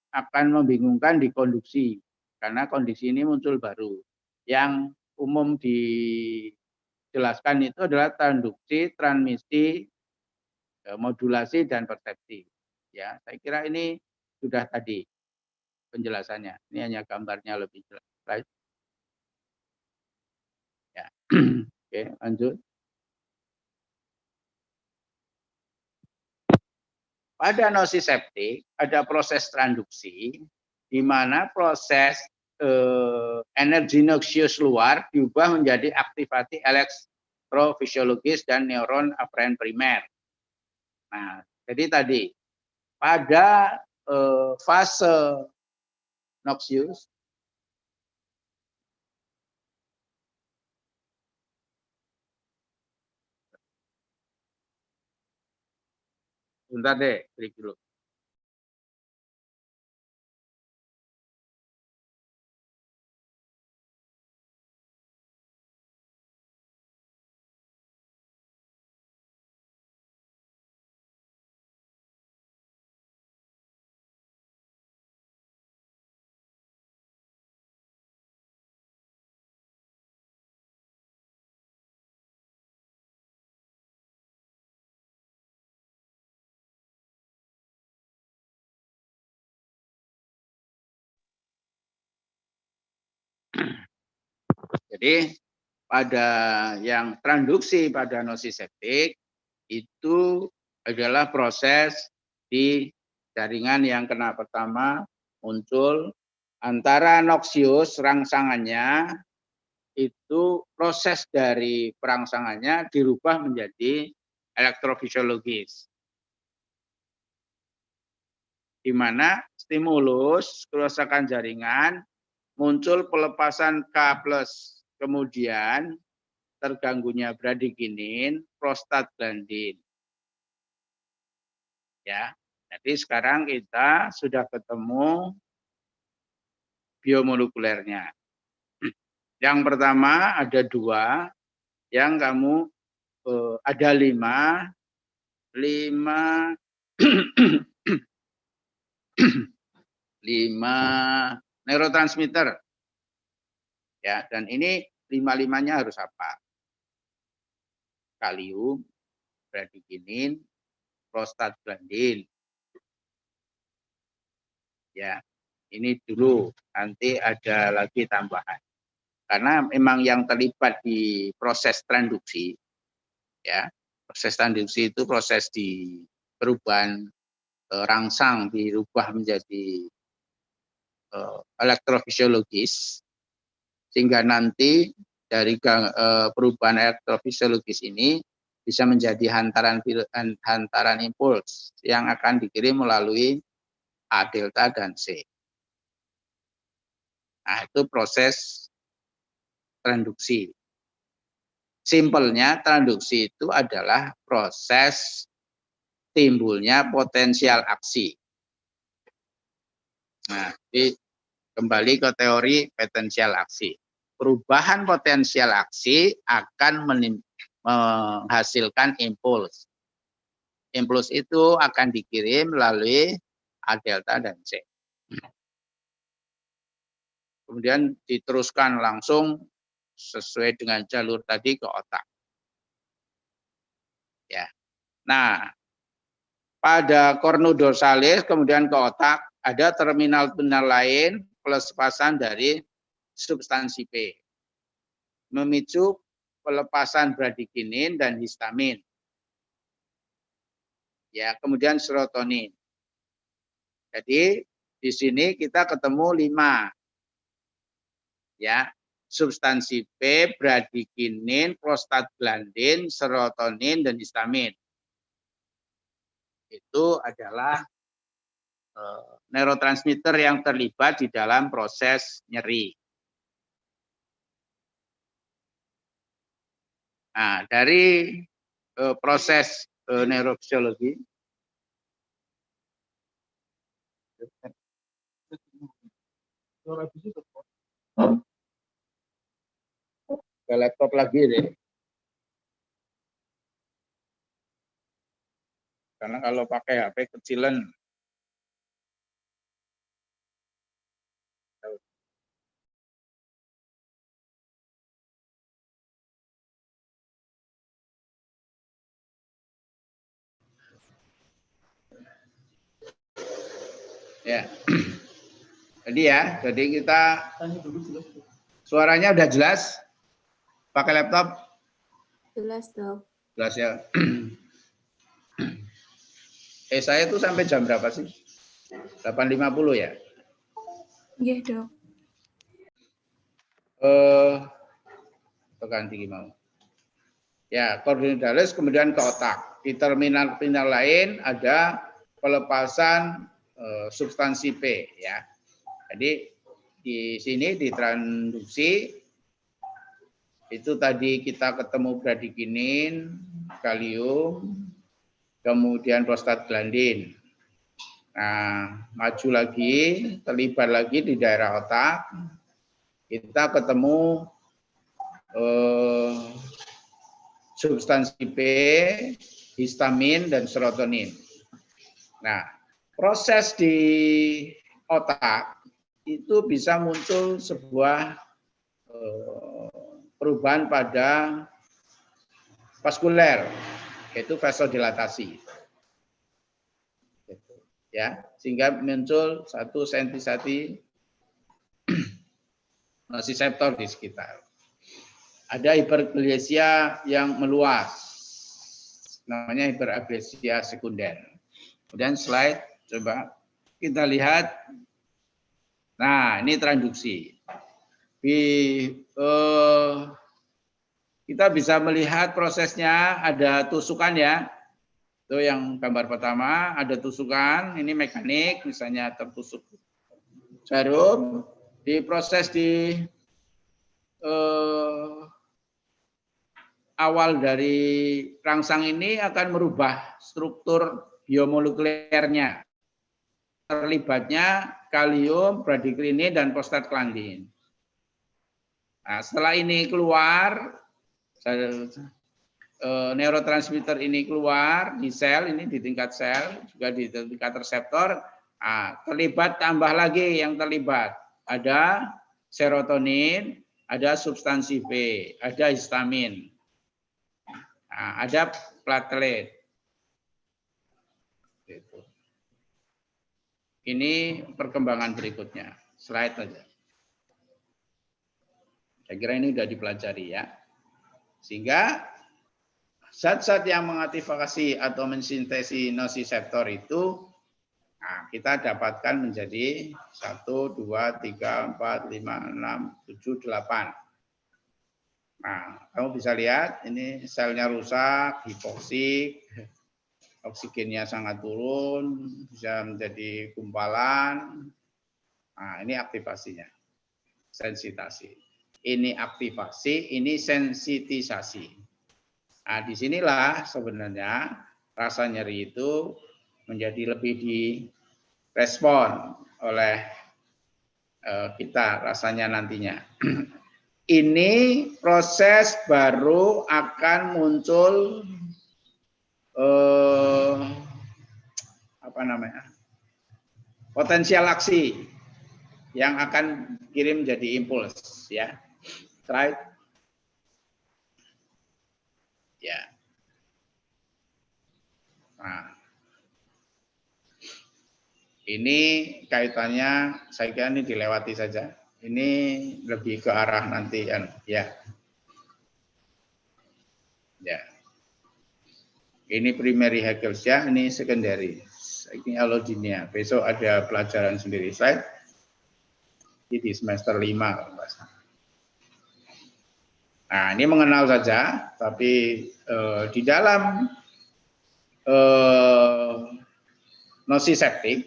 A: akan membingungkan di konduksi karena kondisi ini muncul baru. Yang umum dijelaskan itu adalah transduksi, transmisi, modulasi dan persepsi. Ya, saya kira ini sudah tadi penjelasannya. Ini hanya gambarnya lebih jelas. Right? Ya. Oke, lanjut. Pada nociceptik ada proses transduksi di mana proses energi noxious luar diubah menjadi aktivasi elektrofisiologis dan neuron aferen primer. Nah, jadi tadi pada fase noxious bentar deh, klik dulu. Jadi pada yang transduksi pada nociceptik itu adalah proses di jaringan yang kena pertama muncul antara noxious rangsangannya itu proses dari perangsangannya dirubah menjadi elektrofisiologis. Di mana stimulus kerusakan jaringan muncul pelepasan K+, kemudian terganggunya bradikinin, prostaglandin. Ya, jadi sekarang kita sudah ketemu biomolekulernya. Yang pertama ada 2, yang kamu ada 5 neurotransmitter. Ya, dan ini 5-5-nya harus apa? Kalium, bradikinin, prostaglandin. Ya, ini dulu, nanti ada lagi tambahan. Karena memang yang terlibat di proses transduksi, ya, proses transduksi itu proses di perubahan rangsang dirubah menjadi elektrofisiologis, sehingga nanti dari perubahan elektrofisiologis ini bisa menjadi hantaran impuls yang akan dikirim melalui A delta dan C. Nah, itu proses transduksi. Simpelnya transduksi itu adalah proses timbulnya potensial aksi. Nah, jadi kembali ke teori potensial aksi. Perubahan potensial aksi akan menghasilkan impuls. Impuls itu akan dikirim melalui A delta dan C. Kemudian diteruskan langsung sesuai dengan jalur tadi ke otak. Ya. Nah, pada cornu dorsalis kemudian ke otak ada terminal-terminal lain pelepasan dari substansi P. Memicu pelepasan bradikinin dan histamin. Ya, kemudian serotonin. Jadi di sini kita ketemu 5. Ya, substansi P, bradikinin, prostaglandin, serotonin, dan histamin. Itu adalah neurotransmitter yang terlibat di dalam proses nyeri. Nah, dari proses neurofisiologi, ke laptop lagi deh. Karena kalau pakai HP kecilan. Ya. Jadi kita suaranya udah jelas? Pakai laptop?
C: Jelas, Dok.
A: Jelas ya. Saya itu sampai jam berapa sih? 8.50 ya?
C: Iya, Dok.
A: Ganti gimana? Ya, koordinalis kemudian ke otak. Di terminal-terminal lain ada pelepasan substansi P ya. Jadi di sini di transduksi itu tadi kita ketemu bradikinin, kalium, kemudian prostaglandin. Nah, maju lagi, terlibat lagi di daerah otak. Kita ketemu substansi P, histamin, dan serotonin. Nah, proses di otak itu bisa muncul sebuah perubahan pada vaskuler, yaitu vasodilatasi. Ya, sehingga muncul satu sensitisasi reseptor di sekitar. Ada hiperaglesia yang meluas, namanya hiperaglesia sekunder. Kemudian slide, coba kita lihat. Nah, ini transduksi. Kita bisa melihat prosesnya, ada tusukan ya. Itu yang gambar pertama, ada tusukan, ini mekanik, misalnya tertusuk jarum, diproses di awal dari rangsang ini akan merubah struktur biomolekulernya. Terlibatnya kalium, bradikinin, dan prostaglandin. Nah, setelah ini keluar, neurotransmitter ini keluar di sel, ini di tingkat sel, juga di tingkat reseptor, nah, terlibat tambah lagi yang terlibat. Ada serotonin, ada substansi P, ada histamin, nah, ada platelet. Ini perkembangan berikutnya. Slide aja. Saya kira ini sudah dipelajari ya. Sehingga zat-zat yang mengaktifasi atau mensintesis nociceptor itu nah, kita dapatkan menjadi 1, 2, 3, 4, 5, 6, 7, 8. Nah, kamu bisa lihat ini selnya rusak, hipoksik, oksigennya sangat turun, bisa menjadi gumpalan. Nah, ini aktivasinya. Sensitasi. Ini aktivasi, ini sensitisasi. Nah, disinilah sebenarnya rasa nyeri itu menjadi lebih direspon oleh kita rasanya nantinya. Ini proses baru akan muncul potensial aksi yang akan kirim jadi impuls ya. Slide. Ya. Nah. Ini kaitannya saya kira ini dilewati saja. Ini lebih ke arah nanti ya. Ya. Ini primary Hagelsia, ini secondary. Ini allodynia. Besok ada pelajaran sendiri. Slide. Ini di semester 5 kalau nggak salah. Nah, ini mengenal saja, tapi di dalam nociceptive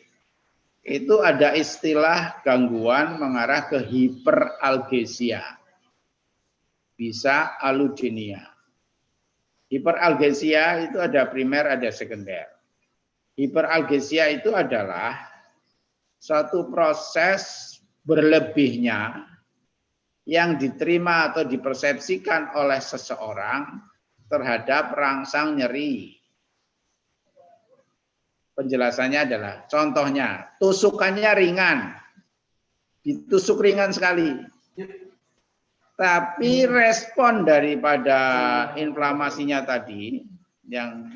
A: itu ada istilah gangguan mengarah ke hiperalgesia, bisa allodynia. Hiperalgesia itu ada primer, ada sekunder. Hiperalgesia itu adalah suatu proses berlebihnya yang diterima atau dipersepsikan oleh seseorang terhadap rangsang nyeri. Penjelasannya adalah, contohnya, tusukannya ringan, ditusuk ringan sekali. Tapi respon daripada inflamasinya tadi, yang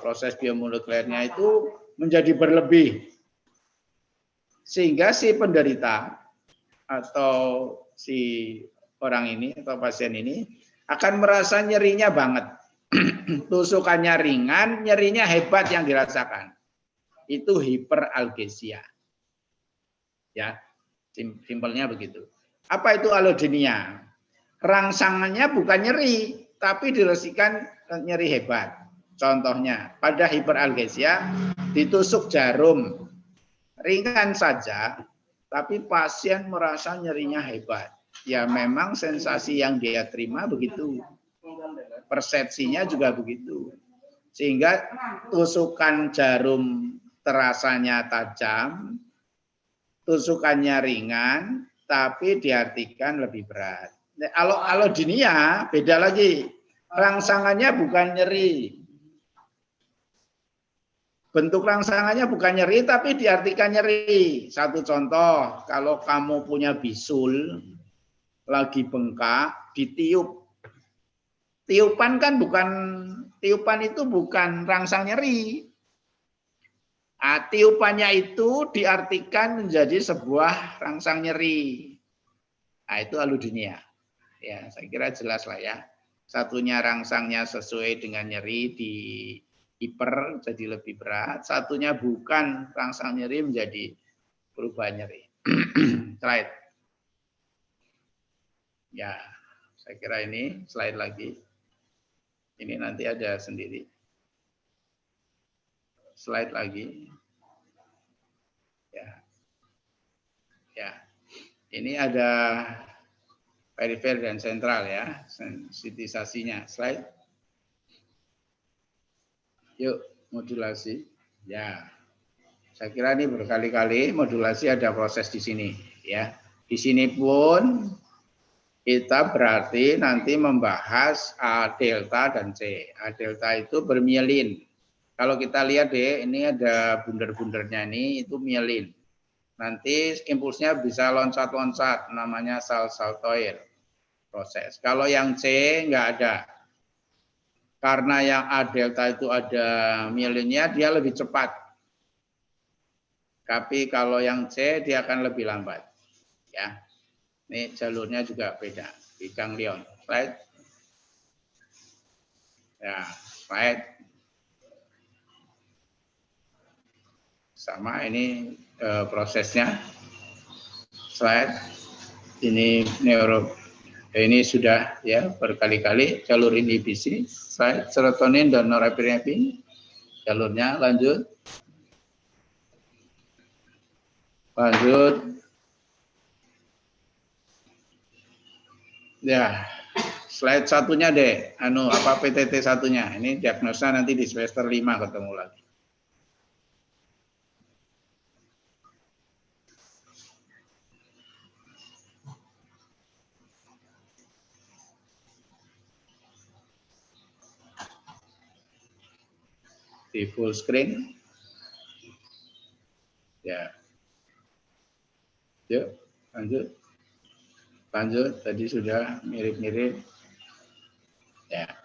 A: proses biomolekulernya itu menjadi berlebih. Sehingga si penderita atau si orang ini atau pasien ini akan merasa nyerinya banget. Tusukannya ringan, nyerinya hebat yang dirasakan. Itu hiperalgesia. Ya, simpelnya begitu. Apa itu allodynia? Rangsangannya bukan nyeri, tapi dirasikan nyeri hebat. Contohnya, pada hiperalgesia ditusuk jarum. Ringan saja, tapi pasien merasa nyerinya hebat. Ya memang sensasi yang dia terima begitu. Persepsinya juga begitu. Sehingga tusukan jarum terasanya tajam, tusukannya ringan, tapi diartikan lebih berat. Allodynia beda lagi. Rangsangannya bukan nyeri. Bentuk rangsangannya bukan nyeri, tapi diartikan nyeri. Satu contoh, kalau kamu punya bisul, lagi bengkak, ditiup. Tiupan kan bukan, tiupan itu bukan rangsang nyeri. Nah, tiupannya itu diartikan menjadi sebuah rangsang nyeri. Nah, itu allodynia. Ya, saya kira jelas lah ya. Satunya rangsangnya sesuai dengan nyeri di hiper jadi lebih berat, satunya bukan rangsang nyeri menjadi perubahan nyeri. Slide. Ya, saya kira ini slide lagi. Ini nanti ada sendiri. Slide lagi. Ya. Ya. Ini ada perifer dan sentral ya, sensitisasinya. Slide. Yuk, modulasi. Ya. Saya kira ini berkali-kali modulasi ada proses di sini ya. Di sini pun kita berarti nanti membahas A delta dan C. A delta itu bermielin. Kalau kita lihat deh, ini ada bunder-bundernya ini, itu mielin. Nanti impulsnya bisa loncat-loncat, namanya salsaltoid proses. Kalau yang C nggak ada. Karena yang A delta itu ada mielinnya, dia lebih cepat. Tapi kalau yang C, dia akan lebih lambat. Ya. Ini jalurnya juga beda di ganglion. Slide. Ya, slide. Sama ini prosesnya. Slide. Ini ini sudah ya berkali-kali jalur inhibisi. Slide. Serotonin dan norepinefrin. Jalurnya lanjut. Lanjut. Ya, slide satunya deh, apa PTT satunya. Ini diagnosa nanti di semester 5 ketemu lagi. Di full screen. Ya. Yuk, lanjut. Lanjut, tadi sudah mirip-mirip. Ya.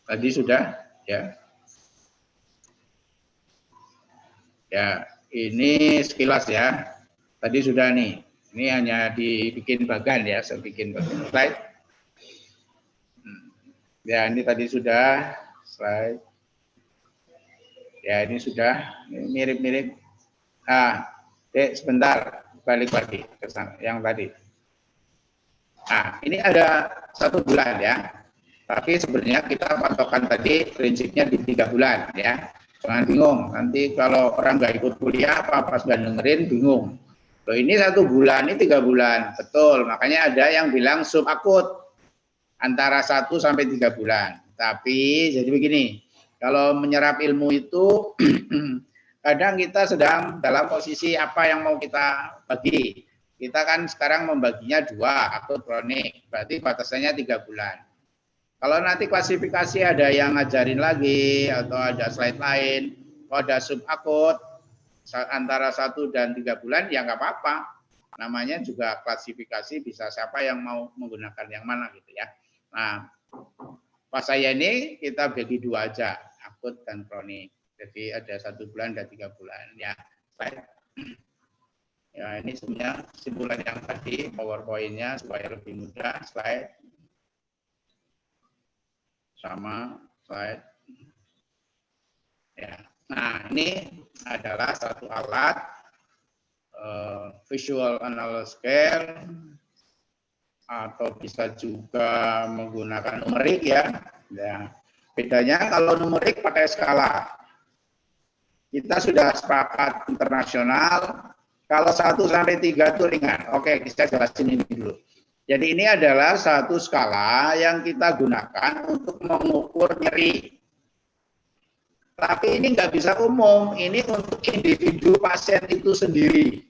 A: Tadi sudah, ya. Ya, ini sekilas ya. Tadi sudah nih. Ini hanya dibikin bagan ya, saya bikin bagan. Slide. Ya, ini tadi sudah slide. Ya, ini sudah mirip-mirip. Sebentar, balik lagi ke sana yang tadi. Nah, ini ada 1 bulan ya. Tapi sebenarnya kita patokan tadi prinsipnya di 3 bulan ya. Jangan bingung. Nanti kalau orang nggak ikut kuliah apa pas nggak dengerin bingung. Loh, ini 1 bulan, ini 3 bulan. Betul. Makanya ada yang bilang subakut antara 1 sampai 3 bulan. Tapi jadi begini, kalau menyerap ilmu itu kadang kita sedang dalam posisi apa yang mau kita bagi. Kita kan sekarang membaginya 2, akut kronik, berarti batasannya 3 bulan. Kalau nanti klasifikasi ada yang ngajarin lagi atau ada slide lain, kalau ada subakut antara 1 dan 3 bulan ya nggak apa-apa. Namanya juga klasifikasi, bisa siapa yang mau menggunakan yang mana gitu ya. Nah, pas saya ini kita bagi 2 aja, akut dan kronik. Jadi ada 1 bulan dan 3 bulan ya. Slide. Ya, ini sebenarnya kesimpulan yang tadi, PowerPoint-nya supaya lebih mudah. Slide. Sama slide. Ya. Nah, ini adalah satu alat visual analog scale atau bisa juga menggunakan numerik ya. Ya. Bedanya kalau numerik pakai skala. Kita sudah sepakat internasional. Kalau 1 sampai 3 itu ringan. Oke, kita jelasin ini dulu. Jadi ini adalah satu skala yang kita gunakan untuk mengukur nyeri. Tapi ini nggak bisa umum. Ini untuk individu pasien itu sendiri.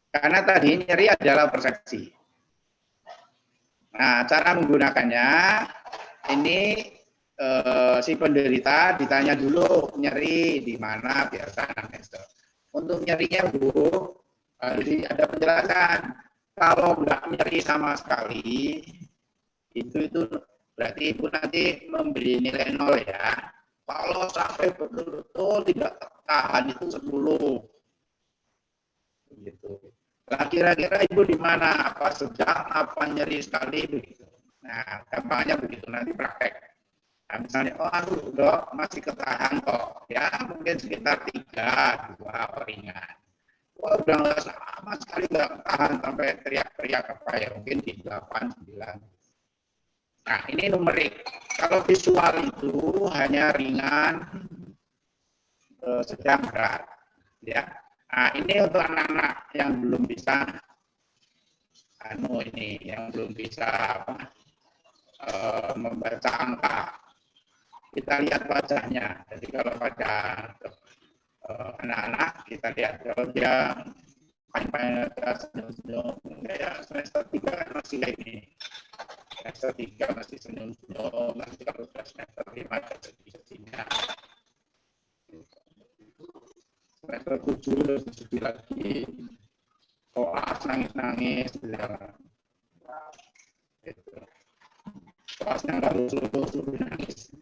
A: Karena tadi nyeri adalah persepsi. Nah, cara menggunakannya, ini si penderita ditanya dulu nyeri di mana biasa namanya. Untuk nyerinya Bu, harus ada penjelasan. Kalau nggak nyeri sama sekali, itu berarti Ibu nanti memberi nilai 0 ya. Kalau sampai betul-betul tidak tahan itu 10. Gitu. Nah, kira-kira Ibu di mana? Apa sedang, apa nyeri sekali begitu. Nah, gampangnya begitu nanti praktek. Nah, misalnya, oh aduh dok masih ketahan kok, ya mungkin sekitar 3, 2 ringan. Wah udah nggak sama sekali nggak tahan sampai teriak-teriak apa ya, mungkin di 8, 9. Nah ini numerik. Kalau visual itu hanya ringan, sedang, berat. Ya. Nah ini untuk anak-anak yang belum bisa, yang belum bisa membaca angka. Kita lihat wajahnya. Jadi kalau pada anak-anak kita lihat kalau dia main-main senyum-senyum, ya semester 3 kan masih kayak gini. Semester 3 masih senyum-senyum, nanti kalau sudah semester 5 ada sedih-sedihnya. Semester 7 udah sedih lagi. Koas nangis-nangis, gitu. Koasnya nggak lusuh-lusuh nangis.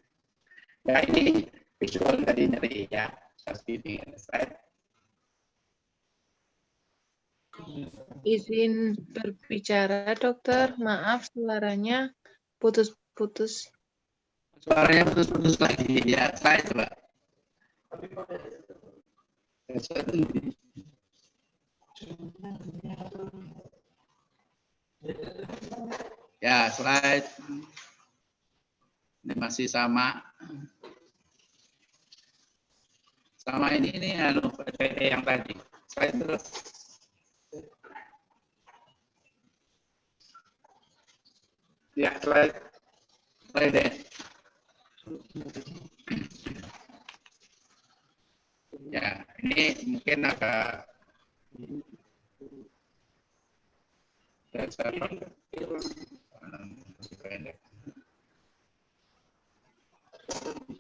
A: Ya ini visual dari nyeri ya. Seperti ini.
F: Izin berbicara, dokter. Maaf, suaranya putus-putus.
A: Suaranya putus-putus lagi. Ya, saya coba. Ya, slide. Ini masih sama. Sama ini PPT yang tadi. Slide terus. Ya, slide deh. Ya, ini mungkin agak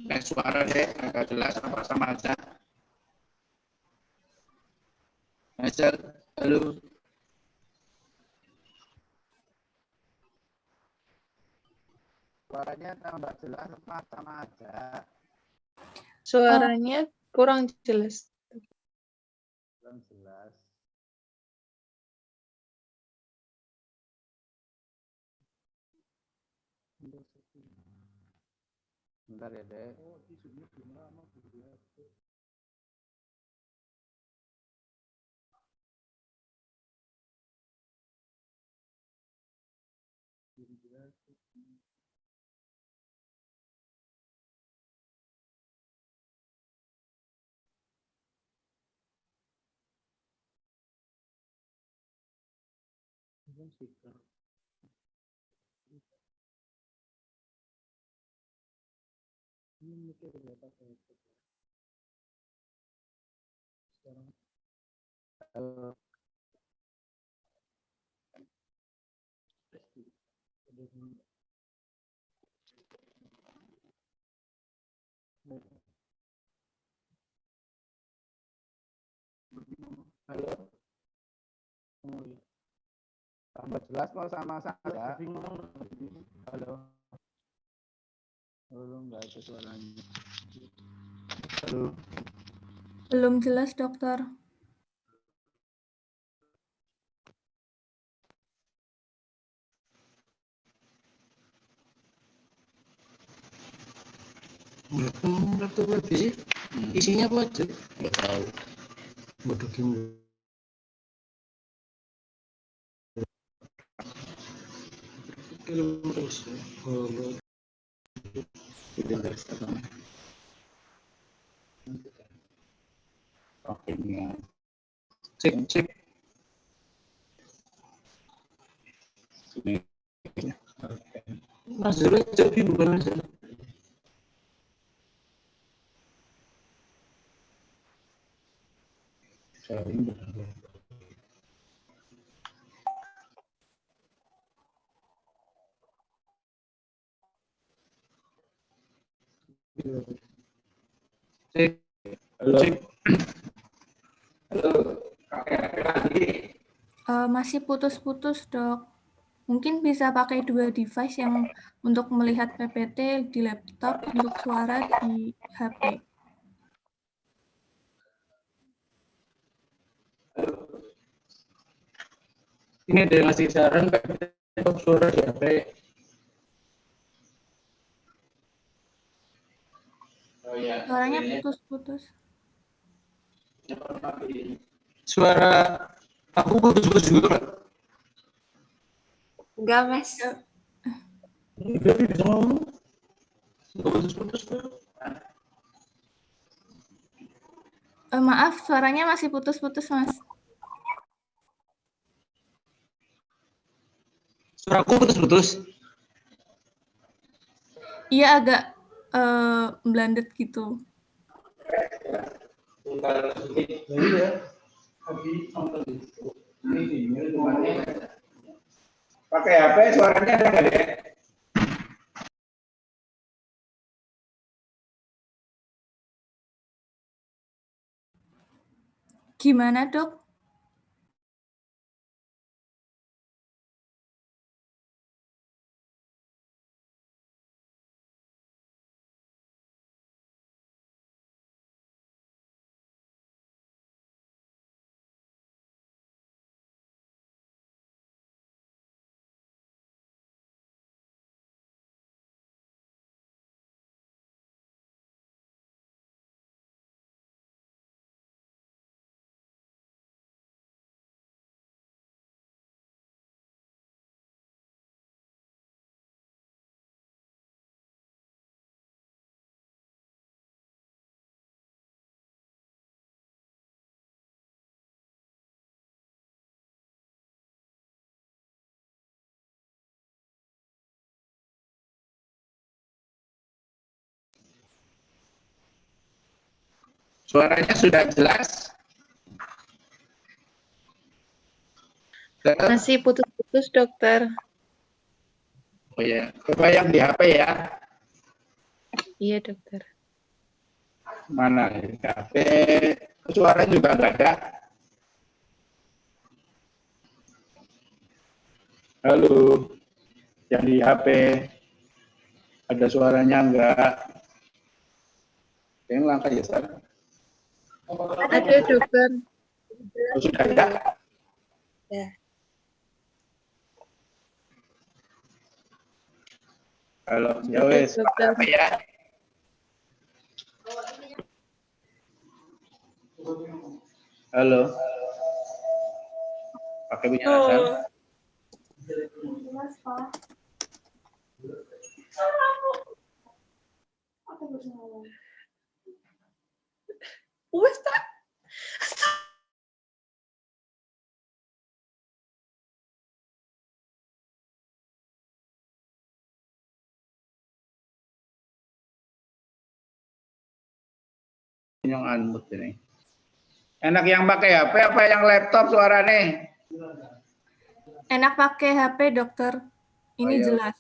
A: nah, suara deh agak jelas apa sama aja. Hasil, halo. Suaranya tambah jelas apa sama aja?
F: Suaranya kurang jelas.
A: Kurang jelas. Bentar ya, Dek. Halo. Tambah jelas mau sama saya. Halo. Halo, enggak ada suaranya. Halo.
C: Belum jelas, dokter.
G: Kartu lebih isinya apa aja? Nggak tahu. Bodoh gini. Film terus.
A: Oke, ya.
G: Cek. Mas Zul jadi bukan Mas Zul. Cek.
A: Halo.
G: Cek.
A: Halo. Lagi.
C: Masih putus-putus, dok. Mungkin bisa pakai dua device yang untuk melihat PPT di laptop, untuk suara di HP.
G: Ini ada yang ngasih saran Pak suara di HP.
A: Oh ya.
C: Suaranya putus-putus.
G: Suara aku putus-putus juga, Pak.
D: Enggak, Mas.
G: Ini berarti bisa ngomong. Nggak putus-putus, Pak.
C: Maaf, suaranya masih putus-putus, Mas.
G: Suara aku putus-putus.
C: Iya, agak blended gitu.
A: Pakai HP suaranya ada nggak ya?
C: Gimana, dok?
A: Suaranya sudah jelas.
F: Masih putus-putus, dokter.
A: Oh ya, coba yang di HP ya.
F: Iya, dokter.
A: Mana di HP? Suara juga nggak ada. Halo, yang di HP ada suaranya enggak? Yang langkah ya, Sar.
F: Ada, dokter.
A: Oh, sudah ada.
F: Ya.
A: Halo, ya
F: Sudah,
A: wes,
F: dokter.
A: apa ya? Halo. Pakai punya Hasan.
F: Wes tak?
A: Yang unmute ini. Enak yang pakai HP apa yang laptop suaranya?
C: Enak pakai HP, dokter. Ini
A: Oh, iya.
C: jelas.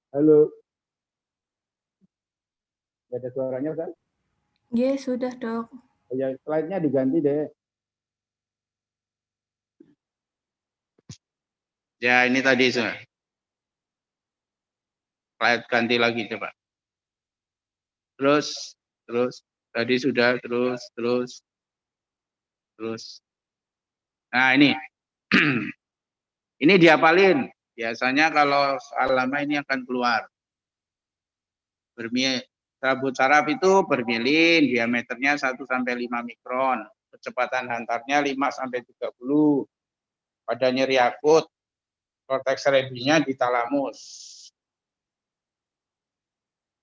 A: Halo. Gak ada suaranya kan?
C: Ya, sudah, dok.
A: Ya, slide-nya diganti deh. Ya, ini tadi sudah. Slide ganti lagi coba. Terus. Tadi sudah, terus. Nah, ini. Ini dihafalin. Biasanya kalau soal lama ini akan keluar. Rambut saraf itu bermilin, diameternya 1 sampai 5 mikron. Kecepatan hantarnya 5 sampai 30. Pada nyeri akut, korteks cerebrinya di talamus.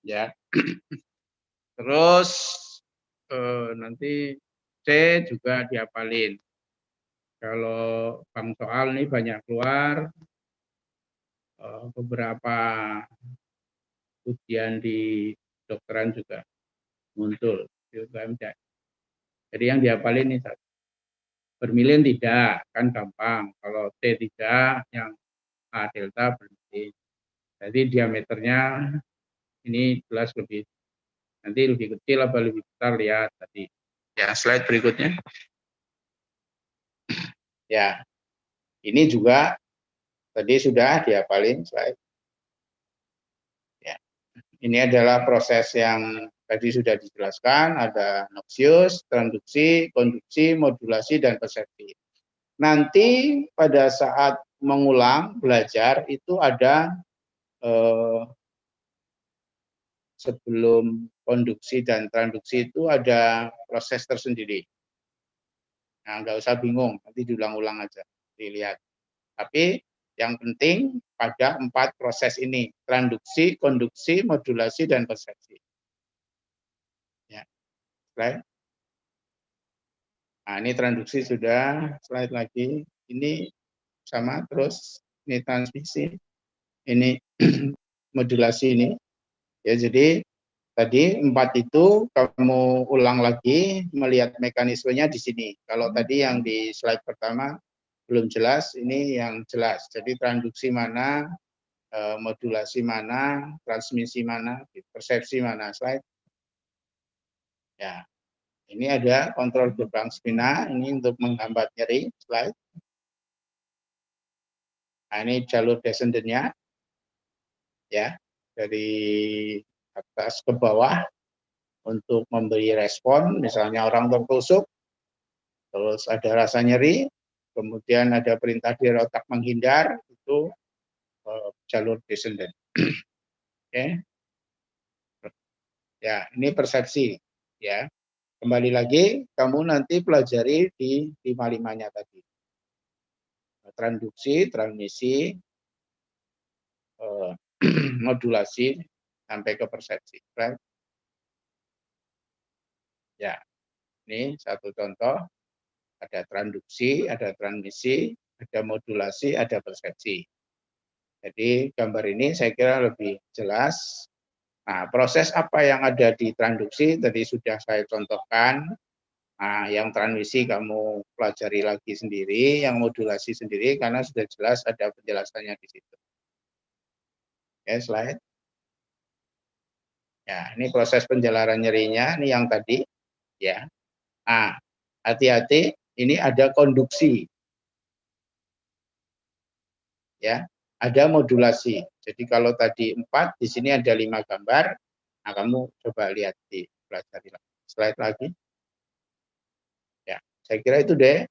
A: Ya. Terus nanti C juga dihafalin. Kalau bang soal ini banyak keluar, beberapa ujian di dokteran juga muncul. Jadi yang dihafalin ini satu. Bermilin tidak, kan gampang. Kalau T tidak, yang A delta bermilin. Jadi diameternya ini jelas lebih, nanti lebih kecil apa lebih besar, lihat tadi. Ya, slide berikutnya. Ya, ini juga tadi sudah dihafalin slide. Ya, ini adalah proses yang tadi sudah dijelaskan, ada noxious, transduksi, konduksi, modulasi, dan persepsi. Nanti pada saat mengulang belajar itu ada sebelum konduksi dan transduksi itu ada proses tersendiri. Nah, nggak usah bingung, nanti diulang-ulang aja, dilihat. Tapi yang penting pada 4 proses ini, transduksi, konduksi, modulasi, dan persepsi. Ya, slide. Nah, ini transduksi sudah, slide lagi. Ini sama, terus ini transmisi, ini modulasi ini. Ya, jadi tadi 4 itu kamu ulang lagi, melihat mekanismenya di sini. Kalau tadi yang di slide pertama belum jelas, ini yang jelas. Jadi transduksi mana, modulasi mana, transmisi mana, persepsi mana, slide. Ya, ini ada kontrol gerbang spina, ini untuk menghambat nyeri, slide. Nah, ini jalur descendennya, ya, dari atas ke bawah untuk memberi respon, misalnya orang tertusuk, terus ada rasa nyeri, kemudian ada perintah dari otak menghindar, itu jalur descendant. Oke. Ya, ini persepsi, ya. Kembali lagi, kamu nanti pelajari di 55-nya tadi. Transduksi, transmisi, modulasi, sampai ke persepsi. Right? Ya, ini satu contoh. Ada transduksi, ada transmisi, ada modulasi, ada persepsi. Jadi gambar ini saya kira lebih jelas. Nah, proses apa yang ada di transduksi tadi sudah saya contohkan. Nah, yang transmisi kamu pelajari lagi sendiri, yang modulasi sendiri, karena sudah jelas ada penjelasannya di situ. Oke, slide. Ya, ini proses penjelaran nyerinya, ini yang tadi, ya. Ah, hati-hati, ini ada konduksi, ya, ada modulasi. Jadi kalau tadi 4, di sini ada 5 gambar. Nah, kamu coba lihat di pelajari lagi. Slide lagi. Ya, saya kira itu deh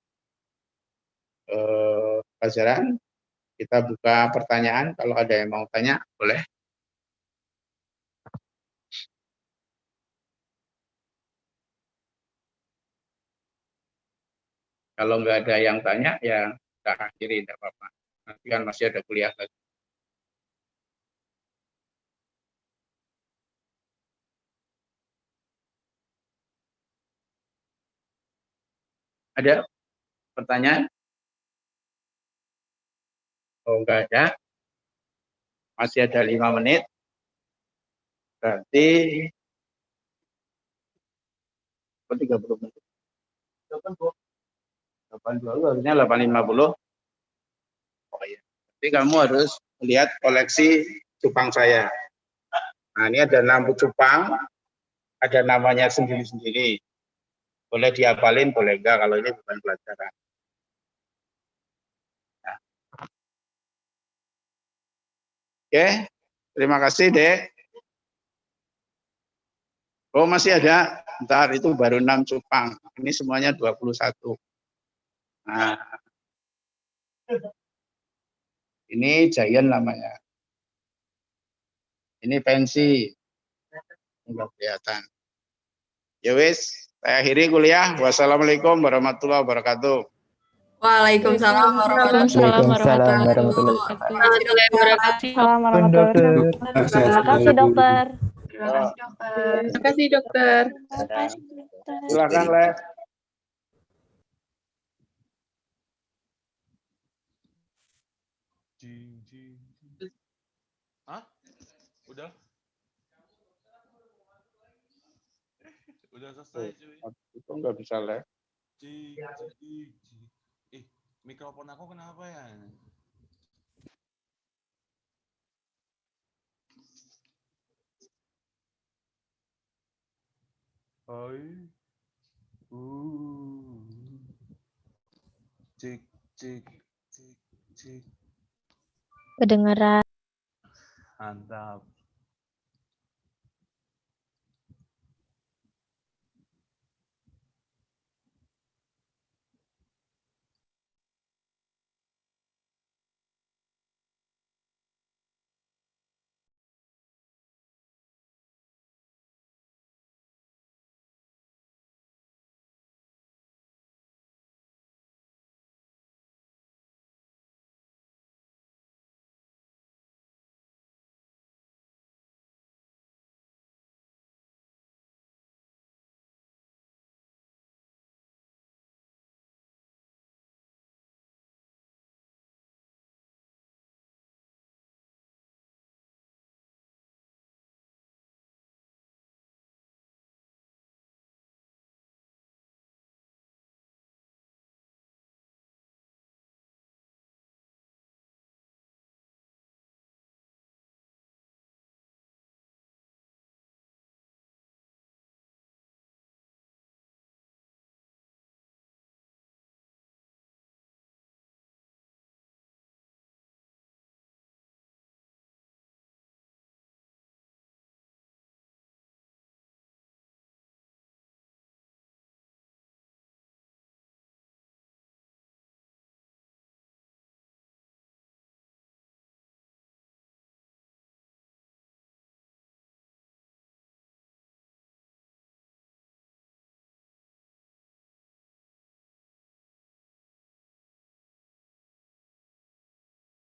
A: pelajaran. Kita buka pertanyaan, kalau ada yang mau tanya, boleh. Kalau nggak ada yang tanya, ya kita akhiri, tidak apa-apa. Nanti kan masih ada kuliah lagi. Ada pertanyaan? Oh, nggak ada. Masih ada 5 menit. Berarti 30 menit. 82 harusnya 8.50. Oh iya. Jadi kamu harus melihat koleksi cupang saya. Nah, ini ada 6 cupang, ada namanya sendiri-sendiri. Boleh dihafalin, boleh enggak, kalau ini bukan pelajaran. Nah. Oke, terima kasih, Dek. Oh, masih ada. Bentar, itu baru 6 cupang. Ini semuanya 21. Nah, ini Giant namanya. Ini pensi. Enggak kelihatan. Ya wis, saya akhiri kuliah. Wassalamualaikum warahmatullahi wabarakatuh.
B: Waalaikumsalam
H: Waalaikumsalam warahmatullahi
F: Terima
H: wabarakatuh.
I: Terima kasih dokter.
B: Terima kasih dokter.
D: Terima kasih dokter.
A: Silakan, Les.
J: Hah? Udah? Udah selesai, cuy.
A: Itu nggak bisa, Les.
J: Mikrofon aku kenapa ya? Hai. Cek, cek, cek, cek.
I: Kedengeran.
J: Mantap.